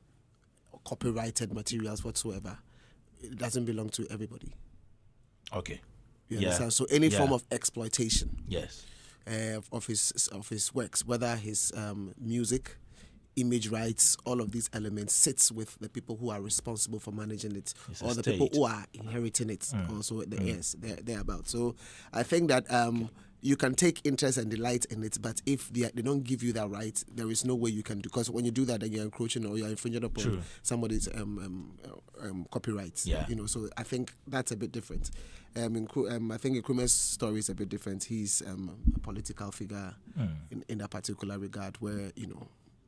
or copyrighted materials whatsoever, it doesn't belong to everybody. Okay. You understand? So any form of exploitation... Yes. Of his works, whether his music, image rights, all of these elements sits with the people who are responsible for managing it, or the people who are inheriting it, also the heirs thereabout. So I think that you can take interest and delight in it, but if they don't give you that right, there is no way you can do. Because when you do that, then you're encroaching or you're infringing upon somebody's copyrights. Yeah. You know, so I think that's a bit different. I think Nkrumah's story is a bit different. He's a political figure in that particular regard, where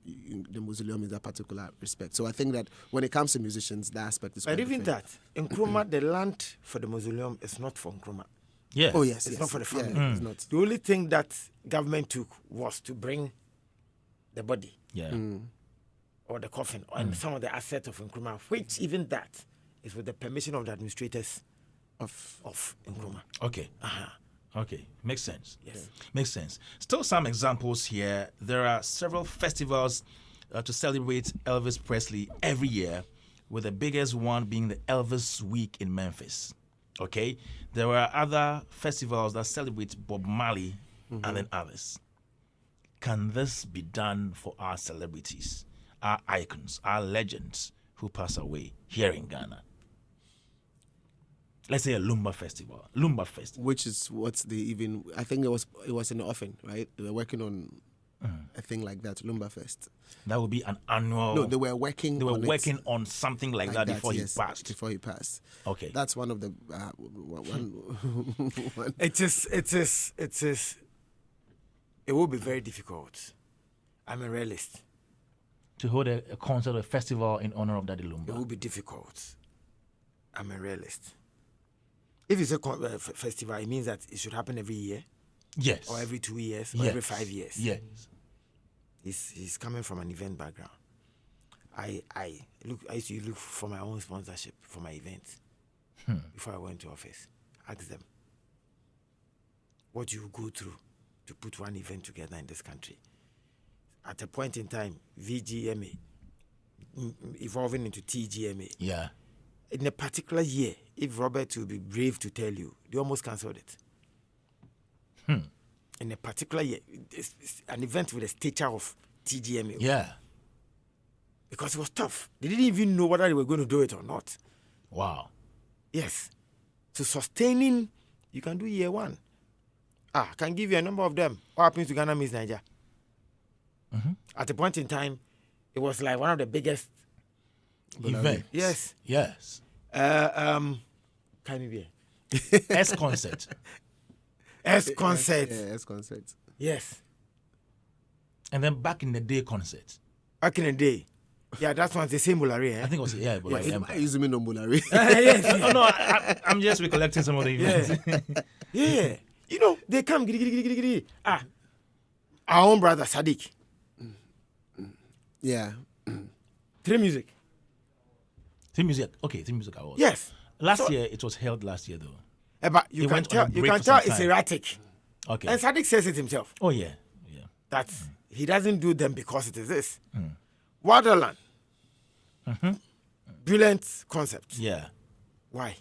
the mausoleum is a particular respect. So I think that when it comes to musicians, that aspect is. But even that, Nkrumah, the land for the mausoleum is not for Nkrumah. Yeah. Oh yes, it's not for the family. Yeah, it's not. The only thing that government took was to bring the body, or the coffin, and some of the assets of Nkrumah, which even that is with the permission of the administrators of Nkrumah. Okay. Okay, makes sense. Yes. Makes sense. Still some examples here. There are several festivals to celebrate Elvis Presley every year, with the biggest one being the Elvis Week in Memphis. Okay? There are other festivals that celebrate Bob Marley and then others. Can this be done for our celebrities, our icons, our legends who pass away here in Ghana? Let's say a Lumba Festival. Which is what's the even? I think it was in the offing, right? They were working on a thing like that, Lumba Fest. That would be an annual. No, they were working. They were on working on something like that before yes, he passed. Before he passed. Okay. That's one of the one. It is. It will be very difficult. I'm a realist. To hold a concert, a festival in honor of Daddy It Lumba. will be difficult. I'm a realist. If it's a festival, it means that it should happen every year, Yes. or every 2 years, or Yes. every 5 years. Yes. He's coming from an event background. I used to look for my own sponsorship for my events before I went to office. Ask them what you go through to put one event together in this country. At a point in time, VGMA evolving into TGMA. Yeah. In a particular year, if Robert will be brave to tell you, they almost cancelled it. In a particular year, it's an event with a stature of TGMA. Yeah. Because it was tough. They didn't even know whether they were going to do it or not. Wow. Yes. So sustaining, you can do year one. I can give you a number of them. What happens to Ghana means Nigeria. At a point in time, it was like one of the biggest. Event. Yes. Yes. Can you be? S concert. S concert. Yeah, S concert. Yes. And then back in the day concert. Back in the day. Yeah, that one's the same Bulari, eh? I think it was but like I Empire. use me no Bulari. Yes. Oh, no, I'm just recollecting some of the events. Yeah. You know, they come. Giddy, giddy, giddy, giddy. Our own brother, Sadiq. Yeah. Three Music. Team Music. Okay, Team Music Awards. Yes. Last year, it was held last year though. But you He can went on a tell, you break can for tell some it's time. erratic. Okay. And Sadiq says it himself. Oh, yeah. Yeah. That he doesn't do them because it is this. Wonderland. Brilliant concept. Yeah. Why?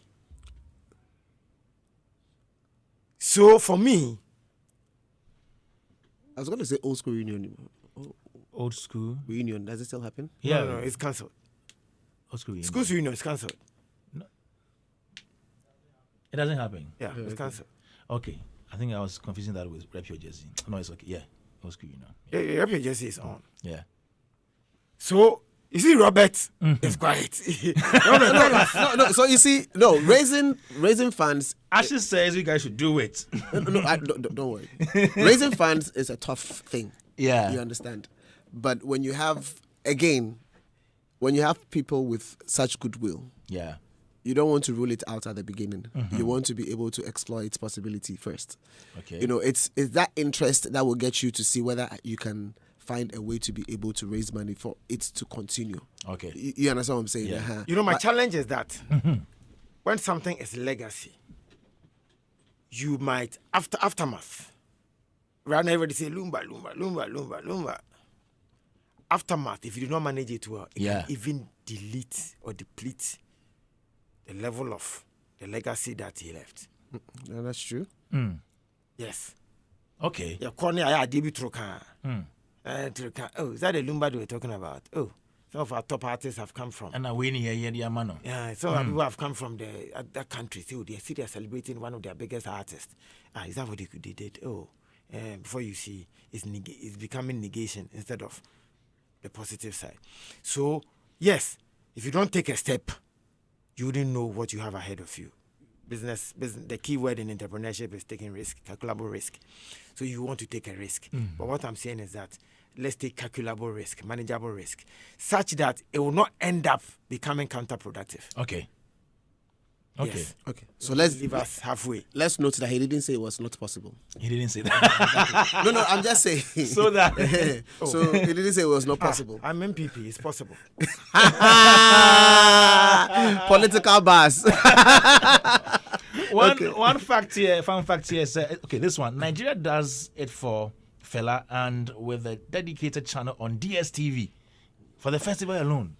So for me, I was going to say old school reunion. Old school. Reunion, does it still happen? Yeah. no, it's cancelled. Old school. Schools reunion is cancelled. It doesn't happen. Yeah, it's cancelled. Okay. I think I was confusing that with Rep Your Jersey. No, it's okay. Yeah. Old school, Yeah, Rep Your Jersey is on. Yeah. So you see, Robert is quiet. Robert, No. So you see, raising funds. Ashley says you guys should do it. Don't worry. Raising funds is a tough thing. Yeah. You understand? But when you have people with such goodwill, Yeah. you don't want to rule it out at the beginning. You want to be able to explore its possibility first. Okay. You know, it's that interest that will get you to see whether you can find a way to be able to raise money for it to continue. Okay. You understand what I'm saying? Yeah. Uh-huh. you know, my challenge is that when something is legacy, you might aftermath. Right now, everybody say Lumba. Aftermath, if you do not manage it well, it Yeah. can even delete or deplete the level of the legacy that he left. Yeah, that's true. Yes. Okay. Yeah, Corny, I did Trokan. Oh, is that the Lumba they were talking about? Oh, some of our top artists have come from. And I win here, the mano. Yeah, some of people have come from that country. So they see they're celebrating one of their biggest artists. Is that what they did? Oh, before you see, it's becoming negation instead of the positive side. So, yes, if you don't take a step, you wouldn't know what you have ahead of you. Business, the key word in entrepreneurship is taking risk, calculable risk. So you want to take a risk. But what I'm saying is that let's take calculable risk, manageable risk, such that it will not end up becoming counterproductive. Okay. Okay. Yes. Okay. So let's Leave us halfway. let's note that he didn't say it was not possible. He didn't say that. No, I'm just saying. So that. So he didn't say it was not possible. I'm MPP, it's possible. Political bars. One fact here, fun fact here. Okay, this one. Nigeria does it for Fela and with a dedicated channel on DSTV for the festival alone.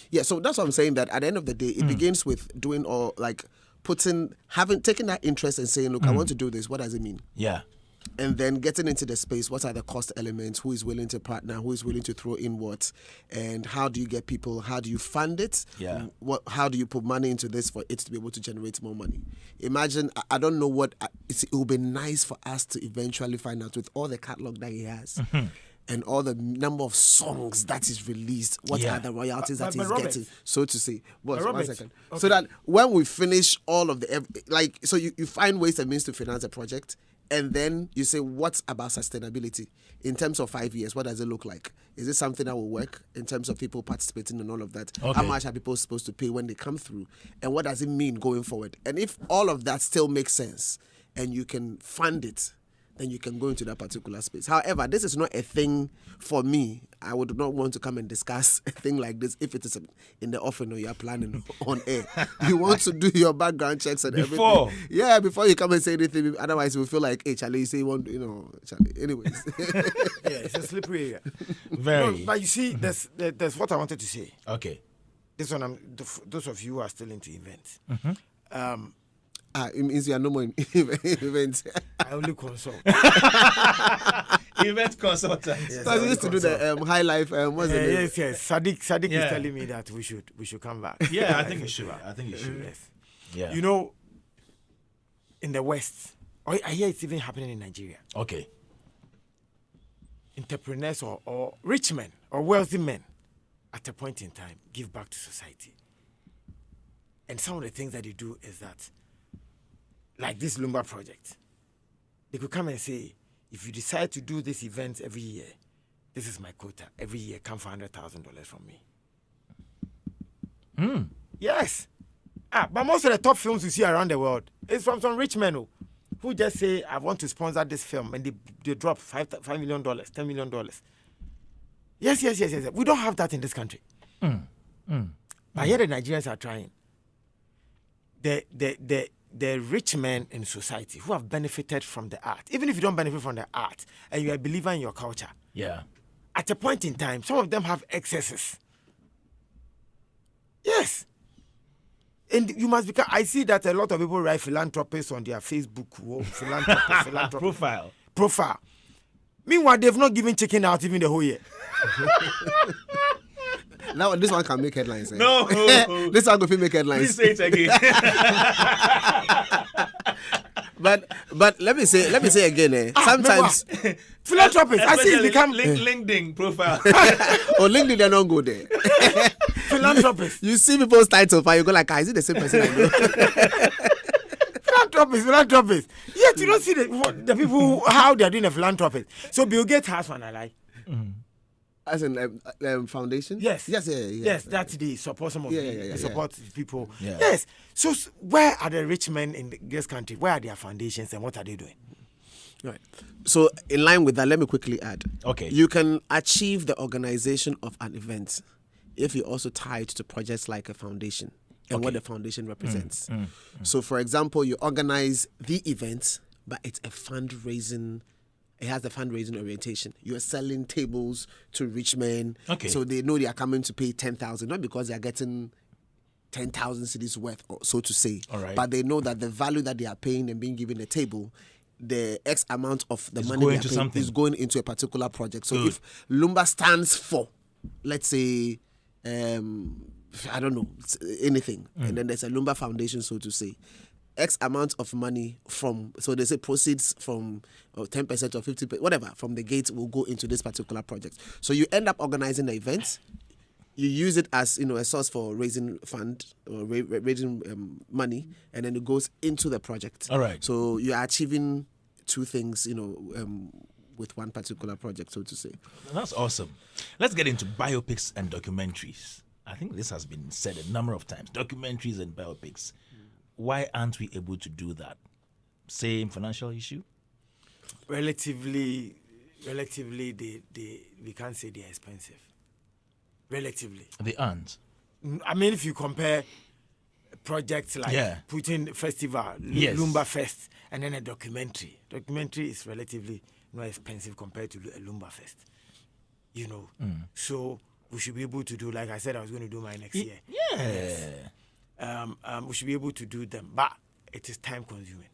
Yeah, so that's what I'm saying, that at the end of the day, it begins with doing all, like, taking that interest and saying, look, I want to do this. What does it mean? Yeah. And then getting into the space, what are the cost elements, who is willing to partner, who is willing to throw in what, and how do you get people, how do you fund it, how do you put money into this for it to be able to generate more money. Imagine, I don't know what, it would be nice for us to eventually find out, with all the catalog that he has, and all the number of songs that is released, what are the royalties that he's getting, so to say. Boss, 1 second. Okay. So that when we finish all of so you find ways and means to finance a project, and then you say, what about sustainability? In terms of 5 years, what does it look like? Is it something that will work in terms of people participating and all of that? Okay. How much are people supposed to pay when they come through? And what does it mean going forward? And if all of that still makes sense and you can fund it, then you can go into that particular space. However, this is not a thing for me. I would not want to come and discuss a thing like this if it is in the offing or you are planning on air. You want to do your background checks and everything. Yeah, before you come and say anything. Otherwise, we feel like, hey, Charlie, you say you want, Charlie. Anyways. Yeah, it's a slippery area. Very. No, but you see, that's what I wanted to say. Okay. This one, those of you who are still into events. It means you are no more in events. I only consult. Event consultant. Yes, I used to do the high life. What's the name? Yes. Sadiq is telling me that we should come back. Yeah, I think you should. Yes. Yeah. In the West, I hear it's even happening in Nigeria. Okay. Entrepreneurs or rich men or wealthy men, at a point in time, give back to society. And some of the things that they do is that, like this Lumba project, they could come and say, if you decide to do this event every year, this is my quota. Every year, come for $100,000 from me. Yes. But most of the top films you see around the world is from some rich men who just say, I want to sponsor this film, and they drop $5 million, $10 million. Yes. We don't have that in this country. But here the Nigerians are trying. The rich men in society who have benefited from the art, even if you don't benefit from the art and you're a believer in your culture, at a point in time, some of them have excesses. Yes. And you must become, I see that a lot of people write philanthropists on their Facebook profile. Meanwhile, they've not given chicken out even the whole year. Now this one can make headlines. No. This one can make headlines. Please say it again. But let me say again. Sometimes philanthropists, I see it become LinkedIn profile. or LinkedIn, they don't go there. Philanthropists. You see people's titles, but you go like, is it the same person I know? Philanthropists. Yet you don't see the people how they are doing a philanthropist. So Bill Gates has one, I like. As in foundation? Yes. Yes, that's the support some of the support people. Yeah. Yes. So where are the rich men in this country? Where are their foundations and what are they doing? Right. So in line with that, let me quickly add. Okay. You can achieve the organization of an event if you also tie it to projects like a foundation and what the foundation represents. So for example, you organize the event, but it's a fundraising. It has a fundraising orientation. You are selling tables to rich men. Okay. So they know they are coming to pay 10,000, not because they are getting 10,000 cedis worth, or so to say. All right. But they know that the value that they are paying and being given a table, the X amount of the money they are paying is going into a particular project. So if Lumba stands for, let's say, I don't know, anything, and then there's a Lumba Foundation, so to say, X amount of money from, so they say proceeds from 10% or 50%, whatever, from the gate will go into this particular project. So you end up organizing the event. You use it as, a source for raising fund or raising money, and then it goes into the project. All right. So you are achieving two things, with one particular project, so to say. That's awesome. Let's get into biopics and documentaries. I think this has been said a number of times. Documentaries and biopics. Why aren't we able to do that? Same financial issue? Relatively, we can't say they're expensive. Relatively. They aren't. I mean, if you compare projects like putting festival, Lumba Fest, and then a documentary. Documentary is relatively more expensive compared to a Lumba Fest. You know, so we should be able to do, like I said, I was going to do mine next year. Yeah. Yes. We should be able to do them, but it is time consuming.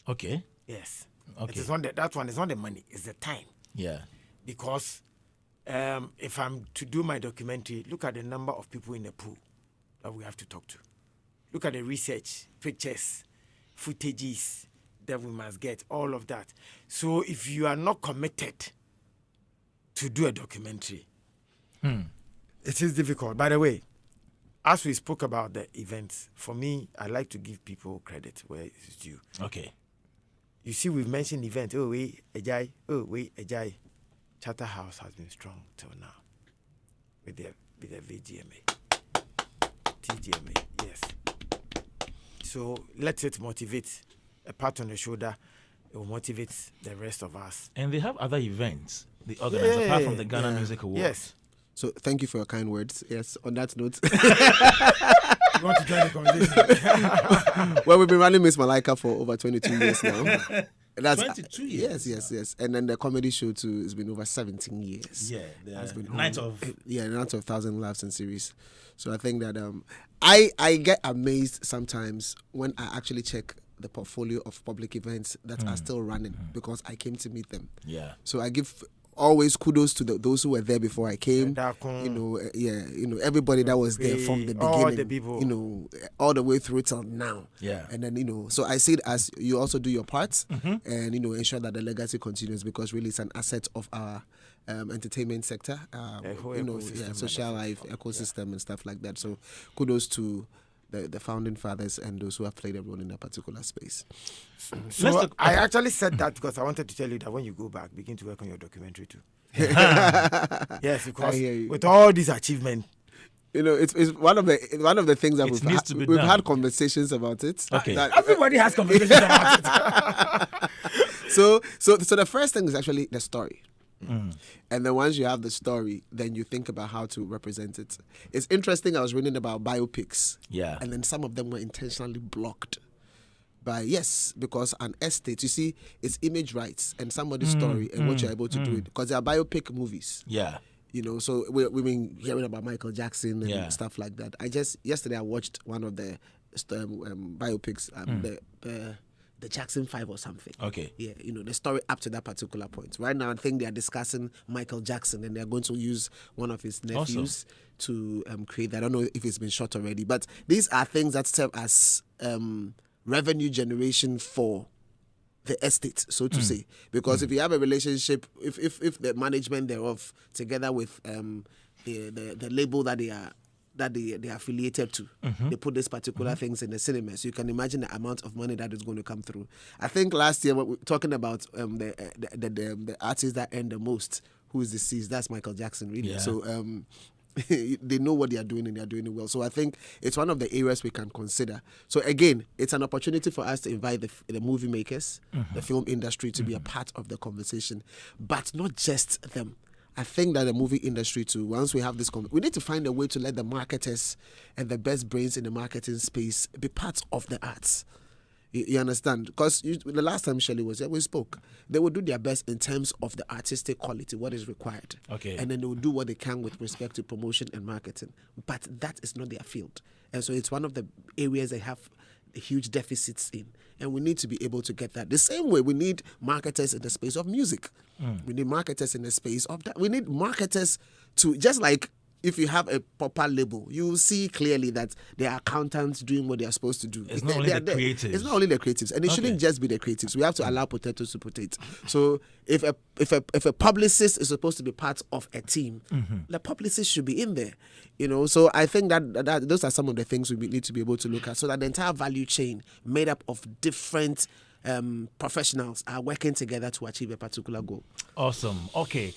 Okay. Yes. Okay. It is that one is not the money, it's the time. Yeah. Because if I'm to do my documentary, look at the number of people in the pool that we have to talk to. Look at the research, pictures, footages that we must get, all of that. So if you are not committed to do a documentary, it is difficult. By the way, as we spoke about the events, for me, I like to give people credit where it is due. Okay. You see, we've mentioned events. Oh, wait, Ajay. Charterhouse has been strong till now with the VGMA. TGMA, yes. So let it motivate. A pat on the shoulder, it will motivate the rest of us. And they have other events they organize apart from the Ghana Music Awards. Yes. So thank you for your kind words. Yes, on that note. You want to join the conversation? Well, we've been running Miss Malaika for over 22 years now. That's 22 years. Yes. And then the comedy show too has been over 17 years. Yeah, has been Night of 1,000 Laughs and series. So I think that I get amazed sometimes when I actually check the portfolio of public events that are still running because I came to meet them. Yeah. So I give always kudos to those who were there before I came. Everybody that was there from the beginning. All the people. All the way through till now. Yeah. And then, so I see it as you also do your part and, Mm-hmm. ensure that the legacy continues because really it's an asset of our entertainment sector, social life, ecosystem and stuff like that. So kudos to the founding fathers and those who have played a role in that particular space. So I actually said that because I wanted to tell you that when you go back, begin to work on your documentary too. Yes, because with all these achievements, it's one of the things that we've had conversations about it. Okay, everybody has conversations about it. So the first thing is actually the story. And then once you have the story, then you think about how to represent it. It's interesting, I was reading about biopics. Yeah. And then some of them were intentionally blocked because an estate, you see, it's image rights and somebody's story and what you're able to do it. Because they are biopic movies. Yeah. So we've been hearing about Michael Jackson and stuff like that. Yesterday I watched one of the biopics, the Jackson 5 or something. Okay. Yeah, the story up to that particular point. Right now, I think they are discussing Michael Jackson and they're going to use one of his nephews to create that. I don't know if it's been shot already, but these are things that serve as revenue generation for the estate, so to say. Because if you have a relationship, if the management thereof, together with the label that they are affiliated to, they put these particular things in the cinema. So you can imagine the amount of money that is going to come through. I think last year we were talking about the artist that earned the most, who is deceased. That's Michael Jackson, really. Yeah. So they know what they are doing and they are doing it well. So I think it's one of the areas we can consider. So again, it's an opportunity for us to invite the movie makers, the film industry to be a part of the conversation, but not just them. I think that the movie industry too, once we have this, we need to find a way to let the marketers and the best brains in the marketing space be part of the arts. You understand? Because the last time Shelley was here, we spoke. They will do their best in terms of the artistic quality, what is required. Okay. And then they will do what they can with respect to promotion and marketing. But that is not their field. And so it's one of the areas they have huge deficits in. And we need to be able to get that. The same way we need marketers in the space of music. We need marketers in the space of that. We need marketers to, just like if you have a proper label, you will see clearly that there are accountants doing what they are supposed to do. It's not only the creatives. It's not only the creatives. And it shouldn't just be the creatives. We have to allow potatoes to potato. So if a publicist is supposed to be part of a team, the publicist should be in there. So I think that those are some of the things we need to be able to look at, so that the entire value chain made up of different professionals are working together to achieve a particular goal. Awesome. Okay.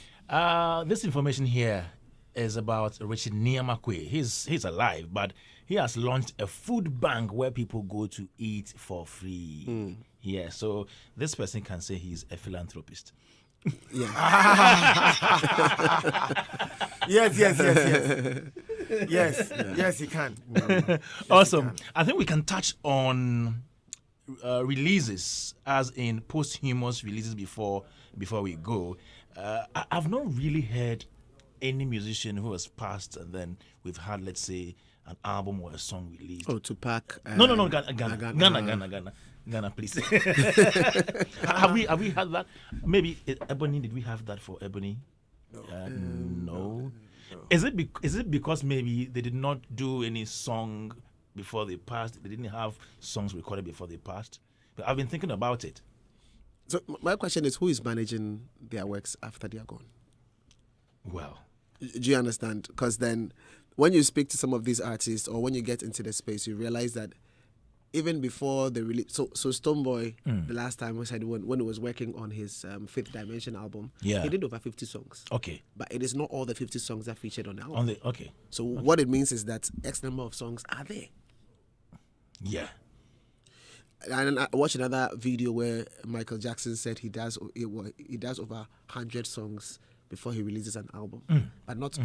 This information here is about Richard Niamakwe. He's alive, but he has launched a food bank where people go to eat for free. Yeah, so this person can say he's a philanthropist. Yeah. Yes. Yes, yes, he can. Awesome. I think we can touch on releases, as in posthumous releases before we go. I've not really heard any musician who has passed and then we've had, let's say, an album or a song released. Oh, Tupac. No, Ghana, please. have we had that? Maybe Ebony. Did we have that for Ebony? No. Is it because maybe they did not do any song before they passed? They didn't have songs recorded before they passed. But I've been thinking about it. So my question is, who is managing their works after they are gone? Well, do you understand? Because then, when you speak to some of these artists, or when you get into the space, you realize that even before the release, so Stonebwoy, the last time we said when he was working on his Fifth Dimension album, he did over 50 songs. Okay. But it is not all the 50 songs that featured on the album. So Okay. what it means is that X number of songs are there. Yeah. And I watched another video where Michael Jackson said he does over 100 songs before he releases an album, but not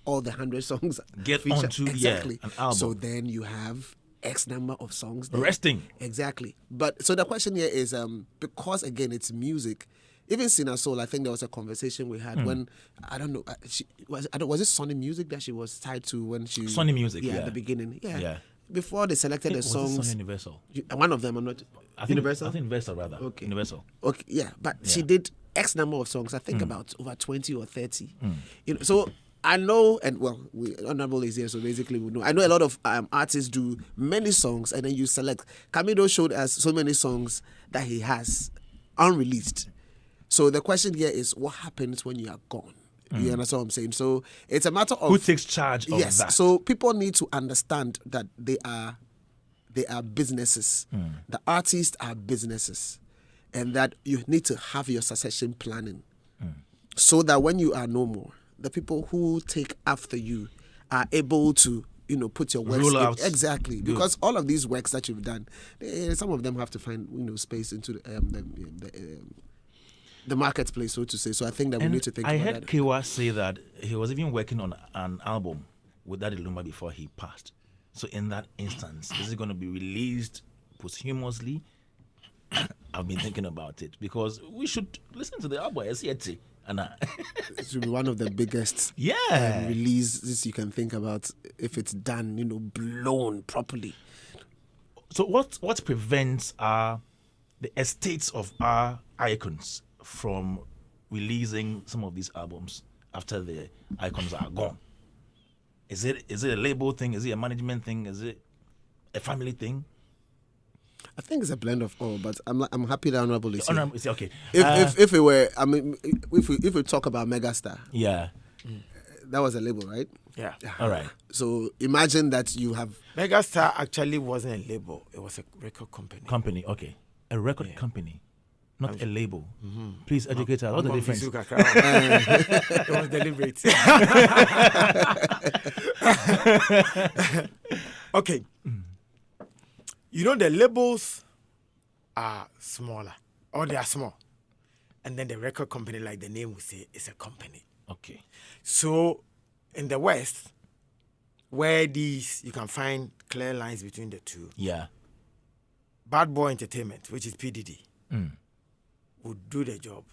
all the 100 songs get feature. onto Exactly. an album. So then you have X number of songs there. Resting. Exactly. But so the question here is because again it's music. Even Sina Soul, I think there was a conversation we had when I don't know, was it Sony Music that she was tied to when she Sony Music, at the beginning, before they selected the songs. Was it Sony Universal? One of them, I'm not. Universal. I think Universal rather. Okay. Universal. Okay, yeah, but she did X number of songs. I think about over 20 or 30. You know, so I know, and well, Honorable is here, so basically we know. I know a lot of artists do many songs, and then you select. Camido showed us so many songs that he has unreleased. So the question here is, what happens when you are gone? You understand what I'm saying? So it's a matter of who takes charge of that. So people need to understand that they are businesses. The artists are businesses, and that you need to have your succession planning, so that when you are no more, the people who take after you are able to, put your works roll out. Exactly. Good. Because all of these works that you've done, some of them have to find space into the marketplace, so to say. So I think that we need to think about that. I heard Kewa say that he was even working on an album with Daddy Lumba before he passed. So in that instance, is it going to be released posthumously? I've been thinking about it because we should listen to the album. It should be one of the biggest releases you can think about if it's done, blown properly. So what prevents the estates of our icons from releasing some of these albums after the icons are gone? Is it a label thing? Is it a management thing? Is it a family thing? I think it's a blend of all, but I'm happy that Honorable is here. Is okay. If it were, if we talk about Megastar, that was a label, right? Yeah. All right. So imagine that you have Megastar actually wasn't a label; it was a record company. Okay, a record company. Not a label. Please educate us. What's the difference? It was deliberate. Okay. The labels are smaller, or they are small. And then the record company, like the name would say, is a company. Okay. So in the West, where you can find clear lines between the two. Yeah. Bad Boy Entertainment, which is PDD. Would do the job,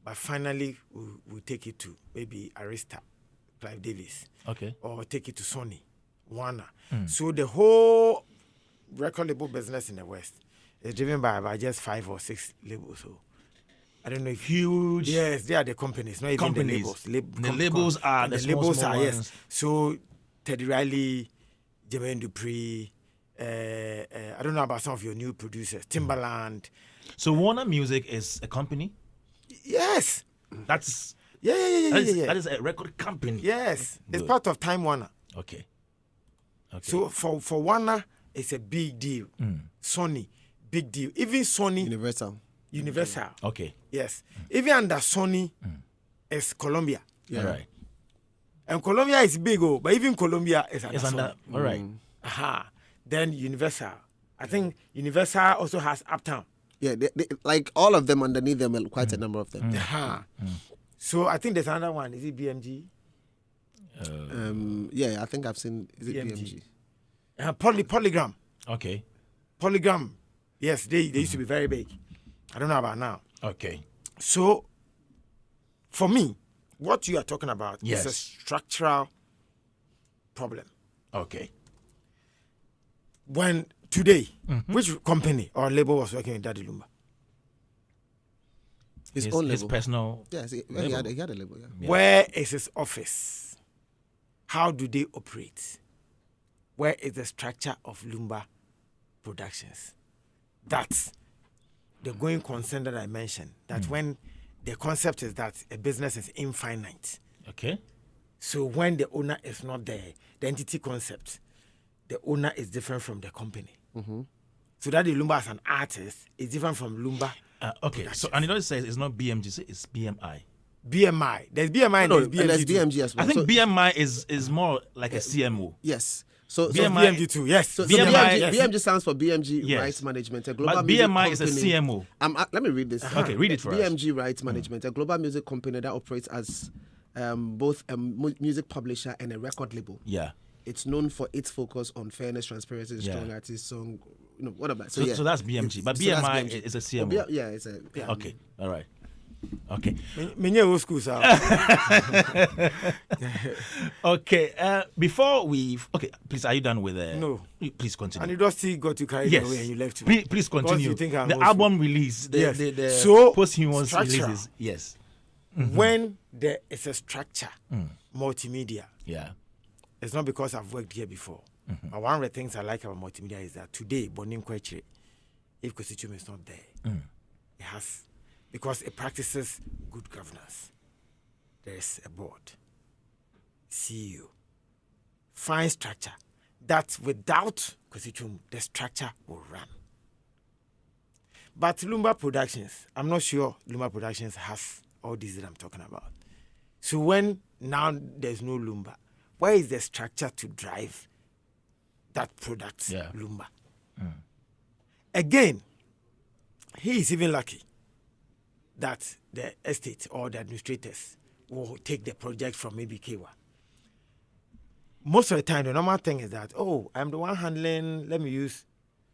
but finally we'll take it to maybe Arista, Clive Davis, or take it to Sony, Warner. So the whole record label business in the West is driven by just 5 or 6 labels. So I don't know if huge. Yes, they are the companies, not even the labels. The labels are the small ones. Yes. So Teddy Riley, Jermaine Dupri. I don't know about some of your new producers, Timbaland. So Warner Music is a company? Yes. That's yeah. That is a record company. Yes. Good. It's part of Time Warner. Okay. So for Warner, it's a big deal. Sony, big deal. Even Sony. Universal. Okay. Yes. Even under Sony, it's Columbia. Yeah. Right. And Columbia is big, but even Columbia is under Sony. All right. Then Universal. I think Universal also has Uptown. Yeah, they, like all of them underneath them, quite a number of them. So I think there's another one. Is it BMG? Yeah, I think I've seen. Is it BMG? BMG? Polygram. Okay. Polygram. Yes, they used to be very big. I don't know about now. Okay. So, for me, what you are talking about Yes. is a structural problem. Okay. When today, which company or label was working with Daddy Lumba? His own His label. personal. Yes, he had a label. Yeah. Yeah. Where is his office? How do they operate? Where is the structure of Lumba Productions? That's the going concern that I mentioned. That when the concept is that a business is infinite. Okay. So when the owner is not there, the entity concept, the owner is different from the company. So that the Lumba as an artist is different from Lumba. Okay. So and it always says it's not BMG, it's BMI. BMI. There's BMI No, and and there's there's BMG. too. BMG as well. I think So- BMI is more like a CMO. Yes. So So BMI BMG too. Yes. So BMI BMG, BMG stands for BMG Yes. Rights Management, a global But music BMI is a company. CMO. Let me read this. Okay, read it for us. BMG Rights Management, a global music company that operates as both a music publisher and a record label. Yeah. It's known for its focus on fairness, transparency, strong artist, song, what about So, so that's BMG. But So that's BMI BMG. is a Oh, CMO. yeah, it's a. Yeah. Okay. All right. Okay. Many old schools are. Okay. Before please, are you done with No. Please continue. And you just still got to carry Yes. away and you left me. Please Because continue. you think I'm The old album release, Yes. the So, posthumous structural. releases. Yes. When there is a structure, multimedia, Yeah. it's not because I've worked here before. But one of the things I like about multimedia is that today, Bonin Kwechire, if Constitution is not there, it has, because it practices good governance. There is a board, CEO, fine structure, that without Constitution, the structure will run. But Lumba Productions, I'm not sure Lumba Productions has all these that I'm talking about. So when now there's no Lumba, where is the structure to drive that product, Yeah. Lumba? Again, he is even lucky that the estate or the administrators will take the project from maybe Kewa. Most of the time, the normal thing is that, I'm the one handling, let me use,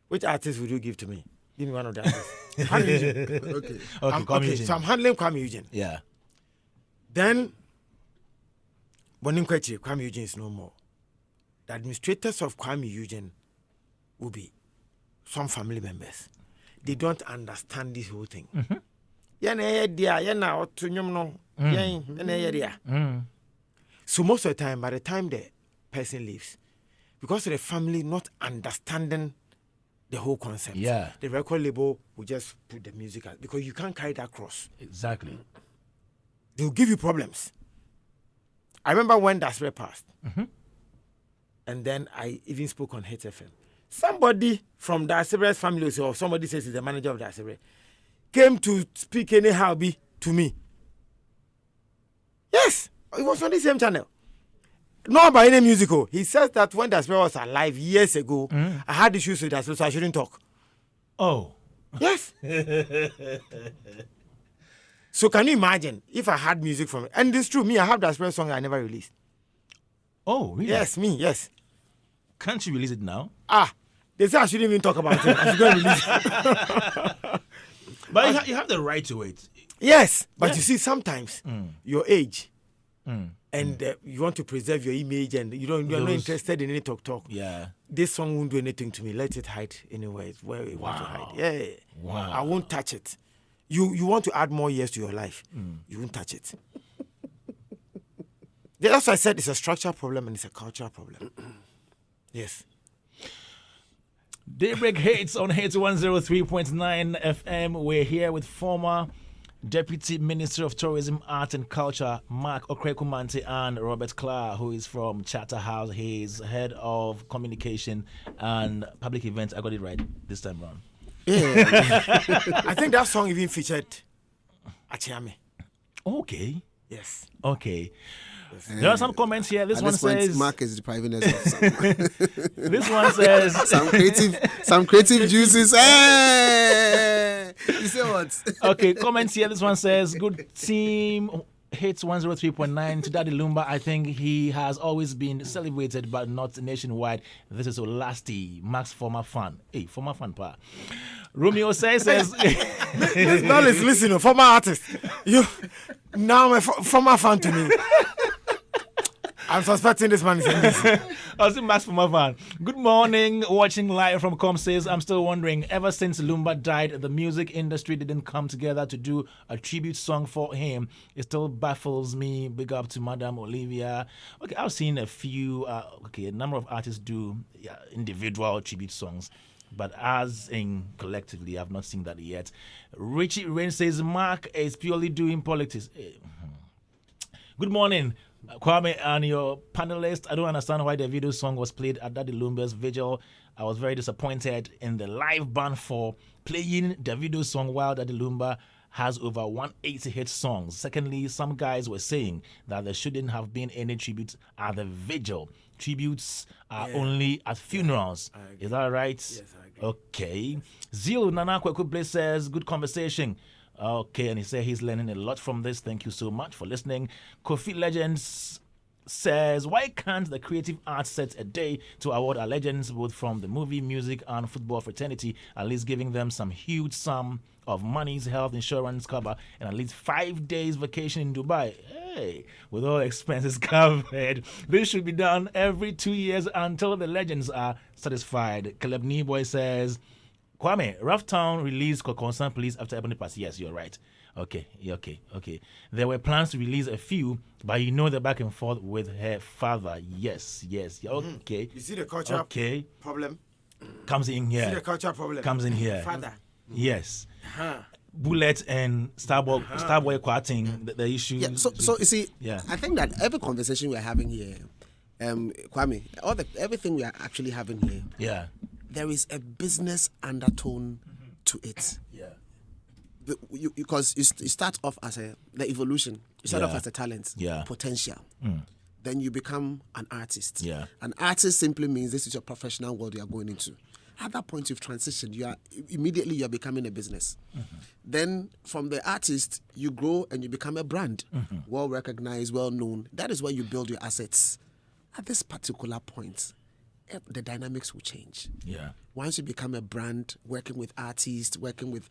which artist would you give to me? Give me one of the artists. Kwame Eugene. Okay. Okay. Kwame Eugene. So I'm handling Kwame Eugene. Yeah. Then, Bonin Kwechire, Kwame Eugene is no more. The administrators of Kwame Eugene will be some family members. They don't understand this whole thing. So most of the time, by the time the person leaves, because of the family not understanding the whole concept, Yeah. the record label will just put the music out because you can't carry that cross. Exactly. They'll give you problems. I remember when Dasre passed, and then I even spoke on Hitz FM. Somebody from Dasre's family, or somebody says he's the manager of Dasre, came to speak anyhow to me. Yes, it was on the same channel. Not by any musical. He says that when Dasre was alive years ago, I had issues with Dasre, so I shouldn't talk. Oh. Yes. So can you imagine if I had music from it? And it's true, me, I have that Dasre song I never released. Oh, really? Yes, me, yes. Can't you release it now? They say I shouldn't even talk about it. I should go and release it. But you have the right to it. Yes, but Yeah. you see, sometimes your age and you want to preserve your image and you're not interested in any talk. Yeah. This song won't do anything to me. Let it hide anywhere. It's where it wants to hide. Yeah. Wow. I won't touch it. You want to add more years to your life. You won't touch it. That's why I said it's a structural problem and it's a cultural problem. Yes. Daybreak Hits on Hits 103.9 FM. We're here with former Deputy Minister of Tourism, Art and Culture, Mark Okrekumanti, and Robert Clark, who is from Charterhouse. He's head of communication and public events. I got it right this time around. Yeah. I think that song even featured Achiame. Okay. Yes. Okay. There are some comments here. This At one this point, says. Mark is depriving us of some, This one says. some creative juices. Hey! You say what? Okay, comments here. This one says, good team. Hitz 103.9 to Daddy Lumba. I think he has always been celebrated, but not nationwide. This is Olasti, Max former fan. Hey, former fan, pa. Romeo says, This man is listening, former artist. You now a former fan to me. I'm suspecting this man is in this. I was Max former fan. Good morning, watching live from Com says, I'm still wondering, ever since Lumba died, the music industry didn't come together to do a tribute song for him. It still baffles me. Big up to Madam Olivia. Okay, I've seen a few, a number of artists do individual tribute songs. But as in collectively, I've not seen that yet. Richie Rain says, Mark is purely doing politics. Good morning, Kwame and your panelists. I don't understand why the video song was played at Daddy Lumba's vigil. I was very disappointed in the live band for playing the video song while Daddy Lumba has over 180 hit songs. Secondly, some guys were saying that there shouldn't have been any tributes at the vigil. Tributes are only at funerals. Is that right? Yes, I agree. Okay. Zio Nana Kwekwe says, good conversation. Okay, and he said he's learning a lot from this. Thank you so much for listening. Kofi Legends says, why can't the creative arts set a day to award our legends both from the movie, music, and football fraternity, at least giving them some huge sum of money's health insurance cover and at least 5 days vacation in Dubai? Hey, with all expenses covered. This should be done every 2 years until the legends are satisfied. Caleb Neboy says, Kwame, Rough Town released Concern Police after Ebony Pass. Yes, you're right. Okay. There were plans to release a few, but you know the back and forth with her father. Yes. Okay. You see the culture problem? Comes in here. See the culture problem? Comes in here. Father. Yes. Bullet and Starboy quoting the issue. Yeah, so you see, I think that every conversation we're having here, Kwame, everything we are actually having here, there is a business undertone to it. Yeah. Because you start off as the evolution. You start off as a talent, potential. Then you become an artist. Yeah. An artist simply means this is your professional world you are going into. At that point, you've transitioned. You are becoming a business. Then from the artist, you grow and you become a brand, well recognized, well known. That is where you build your assets. At this particular point, the dynamics will change. Yeah. Once you become a brand, working with artists, working with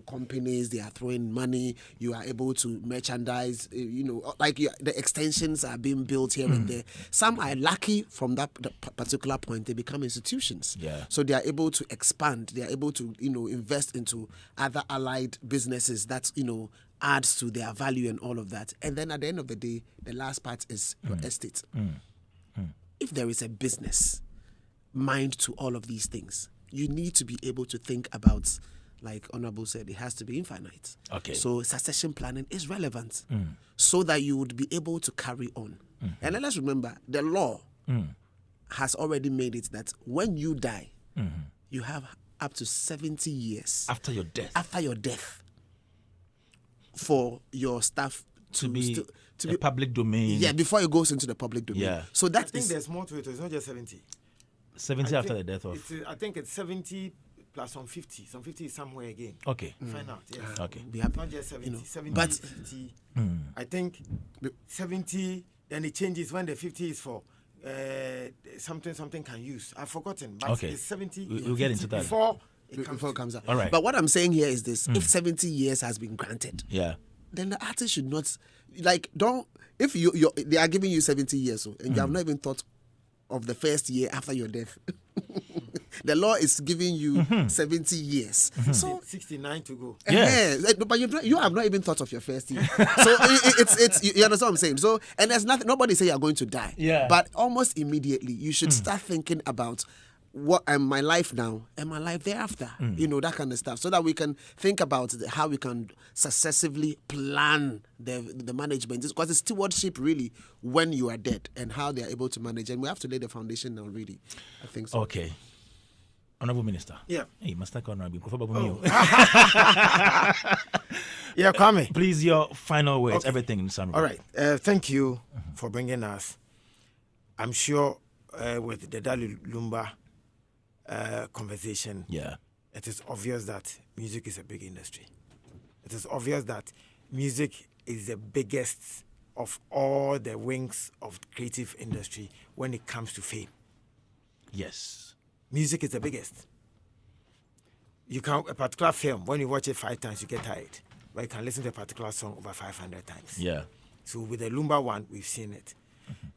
companies, they are throwing money. You are able to merchandise. The extensions are being built here and there. Some are lucky from that particular point. They become institutions. Yeah. So they are able to expand. They are able to invest into other allied businesses that adds to their value and all of that. And then at the end of the day, the last part is your estate. If there is a business mind to all of these things, you need to be able to think about, like Honorable said, it has to be infinite. Okay. So succession planning is relevant so that you would be able to carry on. And then let's remember, the law has already made it that when you die, you have up to 70 years After your death. For your stuff to be public domain. Yeah, before it goes into the public domain. Yeah. So I think there's more to it. It's not just 70. 70 after the death of. I think it's 70 plus some 50. Some 50 is somewhere again. Okay. Find out. Yes. Okay. Not just 70. 70, but 50. I think 70, then it changes when the 50 is for something can use. I've forgotten. But it's 70. We'll get into that. Before it comes out. All right. But what I'm saying here is this: if 70 years has been granted, then the artist should not if they are giving you 70 years and you have not even thought of the first year after your death. The law is giving you 70 years. So 69 to go. Yes. But you have not even thought of your first year. So it's you understand what I'm saying? So, and there's nothing, nobody say you're going to die. Yeah. But almost immediately you should start thinking about what my life now and my life thereafter, that kind of stuff, so that we can think about how we can successively plan the management, because it's stewardship really when you are dead and how they are able to manage, and we have to lay the foundation now really. I think so. Okay. Honorable Minister. Yeah. Hey, Master Honorable. Yeah, Kwame. Please, your final words, everything in summary. All right. Thank you for bringing us. I'm sure with the Daddy Lumba conversation, it is obvious that music is a big industry. It is obvious that music is the biggest of all the wings of the creative industry when it comes to fame. Yes. Music is the biggest. You can a particular film, when you watch it 5 times, you get tired. But you can listen to a particular song over 500 times. Yeah. So with the Lumba one, we've seen it.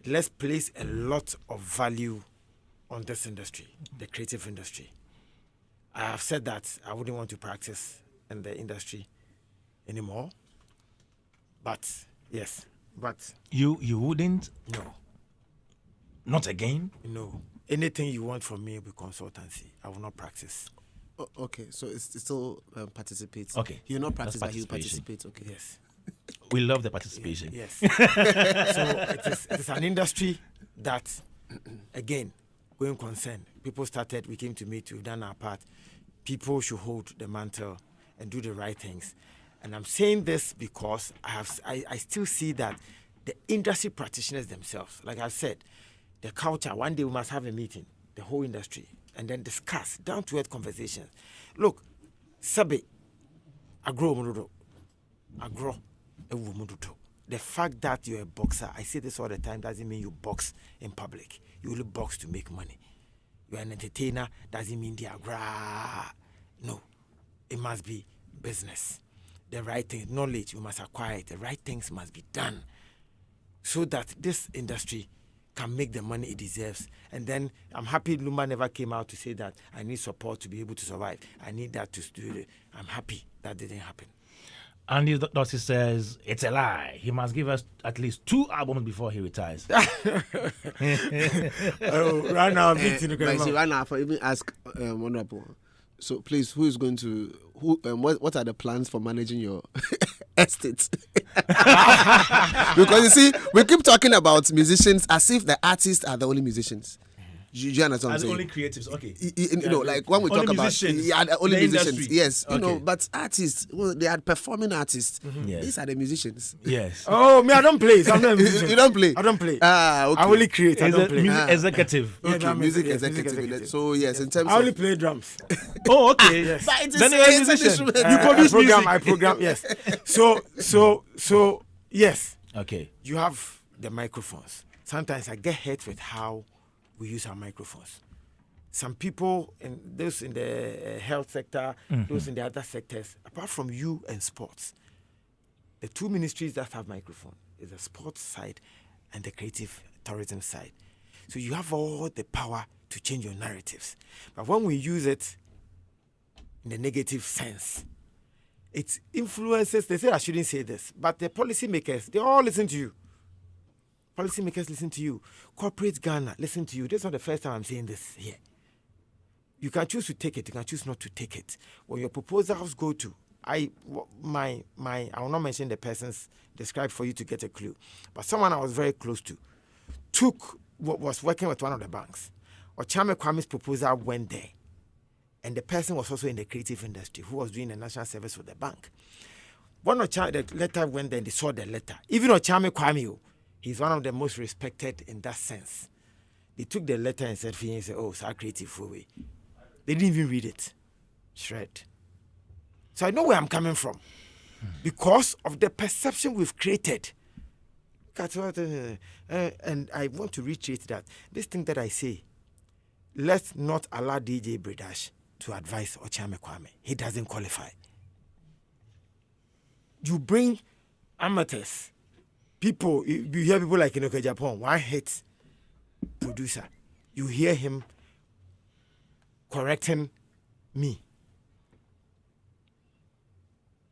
Let's place a lot of value on this industry, the creative industry. I have said that I wouldn't want to practice in the industry anymore. But yes, but You wouldn't? no, Not again? no. Anything you want from me with consultancy, I will not practice. Okay, so it's still participates. Okay. He'll not That's practice, but he'll participation. participate. Okay. Yes. We love the participation. Yes. So it is an industry that, again, going concern. People started, we came to meet, we've done our part. People should hold the mantle and do the right things. And I'm saying this because I still see that the industry practitioners themselves, like I've said, the culture, one day we must have a meeting, the whole industry, and then discuss down-to-earth conversations. Look, Sabe, agro, the fact that you're a boxer, I say this all the time, doesn't mean you box in public. You only box to make money. You're an entertainer, doesn't mean the agra. No, it must be business. The right things, knowledge, you must acquire it. The right things must be done so that this industry can make the money it deserves. And then I'm happy Lumba never came out to say that I need support to be able to survive. I need that to do it. I'm happy that didn't happen. Andy Dossi says it's a lie. He must give us at least 2 albums before he retires. Right now, I'm meeting But see, right now, I even ask Honorable. So please, who is going to what are the plans for managing your estates? Because you see, we keep talking about musicians as if the artists are the only musicians. You understand what I'm As saying? only creatives, okay. You know, like when we Only talk about musicians, the only the musicians, industry. yes, you know, Okay. but artists, well, they are performing artists. Yes. These are the musicians. Yes. Oh, me, I don't play. So I'm not a musician. You don't play? I don't play. Okay. I only create. I As don't a play. music executive. Yeah, Okay, that music yes, executive. So yes, in terms I only of play drums. Oh, okay. Yes. But it is- Then you're a it's an musician. instrument. You I produce program. music. I program. Yes. So yes, Okay. you have the microphones. Sometimes I get hurt with how we use our microphones. Some people, those in the health sector, those in the other sectors, apart from you and sports, the 2 ministries that have microphone is the sports side and the creative tourism side. So you have all the power to change your narratives. But when we use it in the negative sense, it influences. They say I shouldn't say this, but the policymakers, they all listen to you. Policymakers listen to you. Corporate Ghana listen to you. This is not the first time I'm saying this here. You can choose to take it. You can choose not to take it. When your proposals go to, I will not mention the persons described for you to get a clue, but someone I was very close to was working with one of the banks. Ochame Kwame's proposal went there, and the person was also in the creative industry who was doing the national service for the bank. When the letter went there, and they saw the letter. Even Ochame Kwame, he's one of the most respected in that sense. They took the letter and said, "Oh, so creative for we." They didn't even read it. Shred. So I know where I'm coming from. Because of the perception we've created. And I want to reiterate that this thing that I say, let's not allow DJ Bredash to advise Ochame Kwame. He doesn't qualify. You bring amateurs, people, you hear people like Inoke Japan, one hit producer. You hear him correcting me.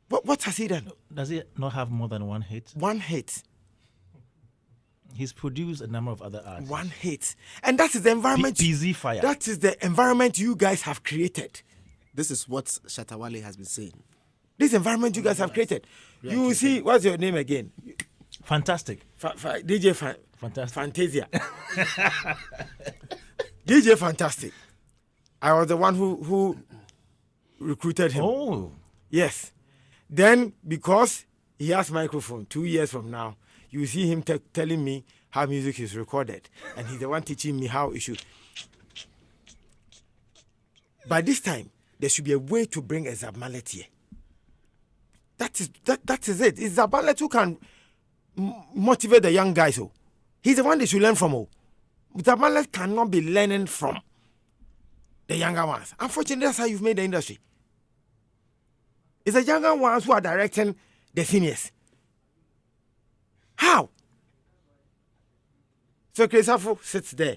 What has he done? Does he not have more than 1 hit? 1 hit. He's produced a number of other artists. 1 hit. And that is the environment. PZ Fire. That is the environment you guys have created. this is what Shatawale has been saying. This environment you guys have created. You will see, what's your name again? Fantastic. DJ Fantastic. Fantasia. DJ Fantastic. I was the one who recruited him. Oh. Yes. Then, because he has microphone, 2 years from now, you see him telling me how music is recorded. And he's the one teaching me how it should. By this time, there should be a way to bring a Zab Mallet here. That is it. It's Zabalet who can motivate the young guys. Oh, he's the one they should learn from. Oh, Zabalet cannot be learning from the younger ones. Unfortunately, that's how you've made the industry. It's the younger ones who are directing the seniors. How? So Chris Afro sits there.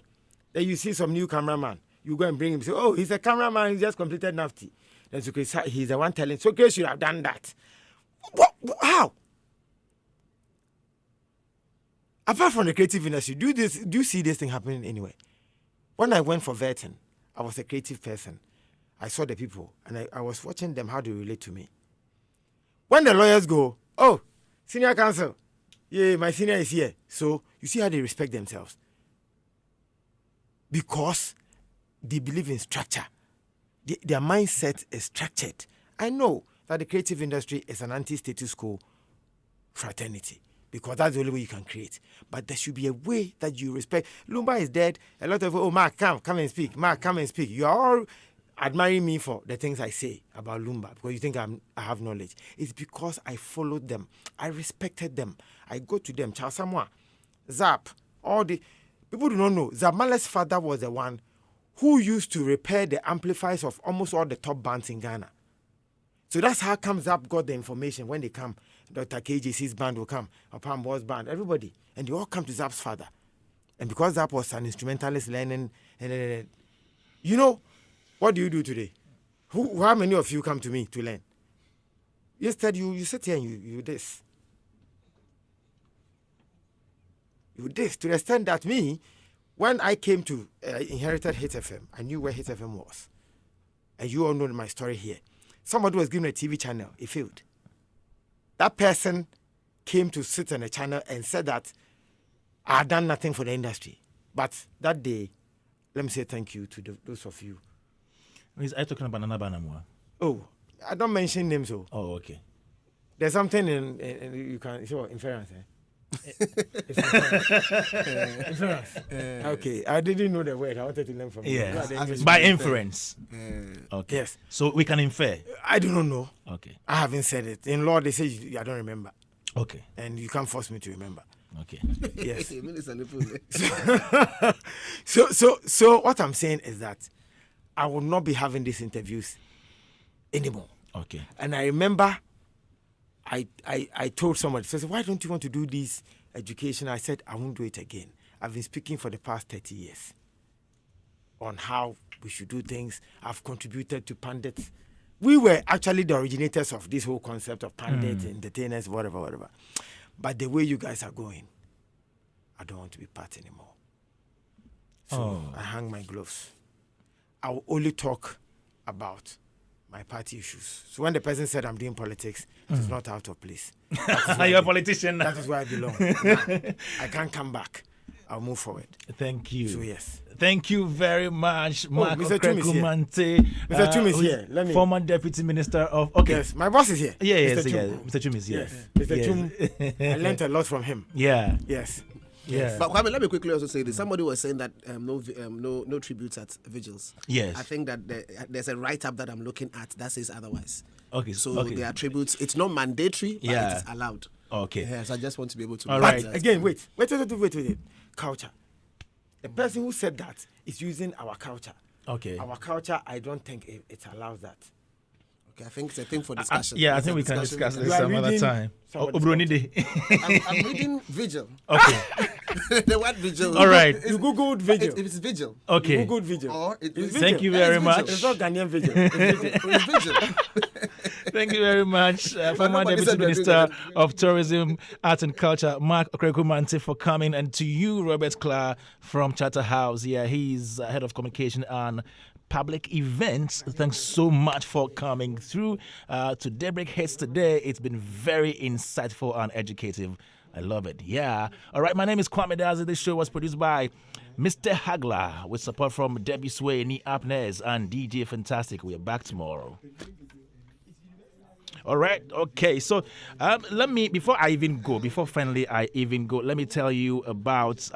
Then you see some new cameraman. You go and bring him. Say, oh, he's a cameraman. He just completed NAFTI. Then so Chris, he's the one telling. So Chris should have done that. What? How? Apart from the creative industry, do you see this thing happening anywhere? When I went for vetting, I was a creative person. I saw the people and I was watching them, how they relate to me. When the lawyers go, oh, senior counsel, yeah, my senior is here. So you see how they respect themselves. Because they believe in structure. Their mindset is structured. I know that the creative industry is an anti-status quo fraternity because that's the only way you can create. But there should be a way that you respect. Lumba is dead. A lot of, oh, Mark, come and speak. Mark, come and speak. You are all admiring me for the things I say about Lumba because you think I have knowledge. It's because I followed them. I respected them. I go to them. Charles Samoa, Zap, all the people do not know. Zamale's father was the one who used to repair the amplifiers of almost all the top bands in Ghana. So that's how come Zap got the information when they come. Dr. KJC's band will come, Apam Boss band, everybody. And they all come to Zap's father. And because Zap was an instrumentalist learning, and you know, what do you do today? How many of you come to me to learn? Yesterday, you sit here and you this. You this, to the extent that me, when I came to inherited Hitz FM, I knew where Hitz FM was. And you all know my story here. Somebody was given a TV channel, it failed. That person came to sit on a channel and said that I had done nothing for the industry. But that day, let me say thank you to those of you. Are you talking about Nana Banamwa? Oh, I don't mention names. Oh, okay. There's something in you can show inference. Inference. Okay, I didn't know the word. I wanted to learn from you. Yes. By inference. Okay. Yes. So we can infer. I do not know. Okay. I haven't said it. In law, they say I don't remember. Okay. And you can't force me to remember. Okay. Yes. So what I'm saying is that I will not be having these interviews anymore. Okay. And I remember I told somebody, so I said, why don't you want to do this education? I said, I won't do it again. I've been speaking for the past 30 years on how we should do things. I've contributed to pundits. We were actually the originators of this whole concept of pundits, entertainers, whatever. But the way you guys are going, I don't want to be part anymore. So I hang my gloves. I will only talk about my party issues. So when the person said I'm doing politics, it's not out of place. You're a politician now. That is where I belong. Now, I can't come back. I'll move forward. Thank you. So yes. Thank you very much, Mark Mr. Chum is here. Mr. Chum is here. Let me. Former Deputy Minister of. Okay. Yes, my boss is here. Yes. Mr. Chum is here. Yes. Mr. Chum, I learned a lot from him. Yeah. Yes. Yeah. But Kwame, let me quickly also say this. Somebody was saying that no tributes at vigils. Yes. I think that there's a write-up that I'm looking at that says otherwise. Okay. So there are tributes. It's not mandatory, but it is allowed. Okay. Yes, I just want to be able to. All right. But again, wait. Culture. The person who said that is using our culture. Okay. Our culture, I don't think it allows that. Okay, I think it's a thing for discussion. I think we can discuss this some other time. I'm reading Vigil. Okay. The word Vigil. All right. You Googled Vigil. It's Vigil. Okay. You Googled Vigil. Or Thank you very much. It's not Ghanaian Vigil. It's Vigil. Thank you very much, former Deputy Minister of Tourism, Arts and Culture, Mark Okrekumanti, for coming, and to you, Robert Clark from Charterhouse. Yeah, he's head of communication and public events. Thanks so much for coming through to Daybreak Hits today. It's been very insightful and educative. I love it. Yeah. All right. My name is Kwame Dazi. This show was produced by Mr. Hagler with support from Debbie Sway, Ni Apnes, and DJ Fantastic. We are back tomorrow. All right. Okay. So let me, before finally I even go, let me tell you about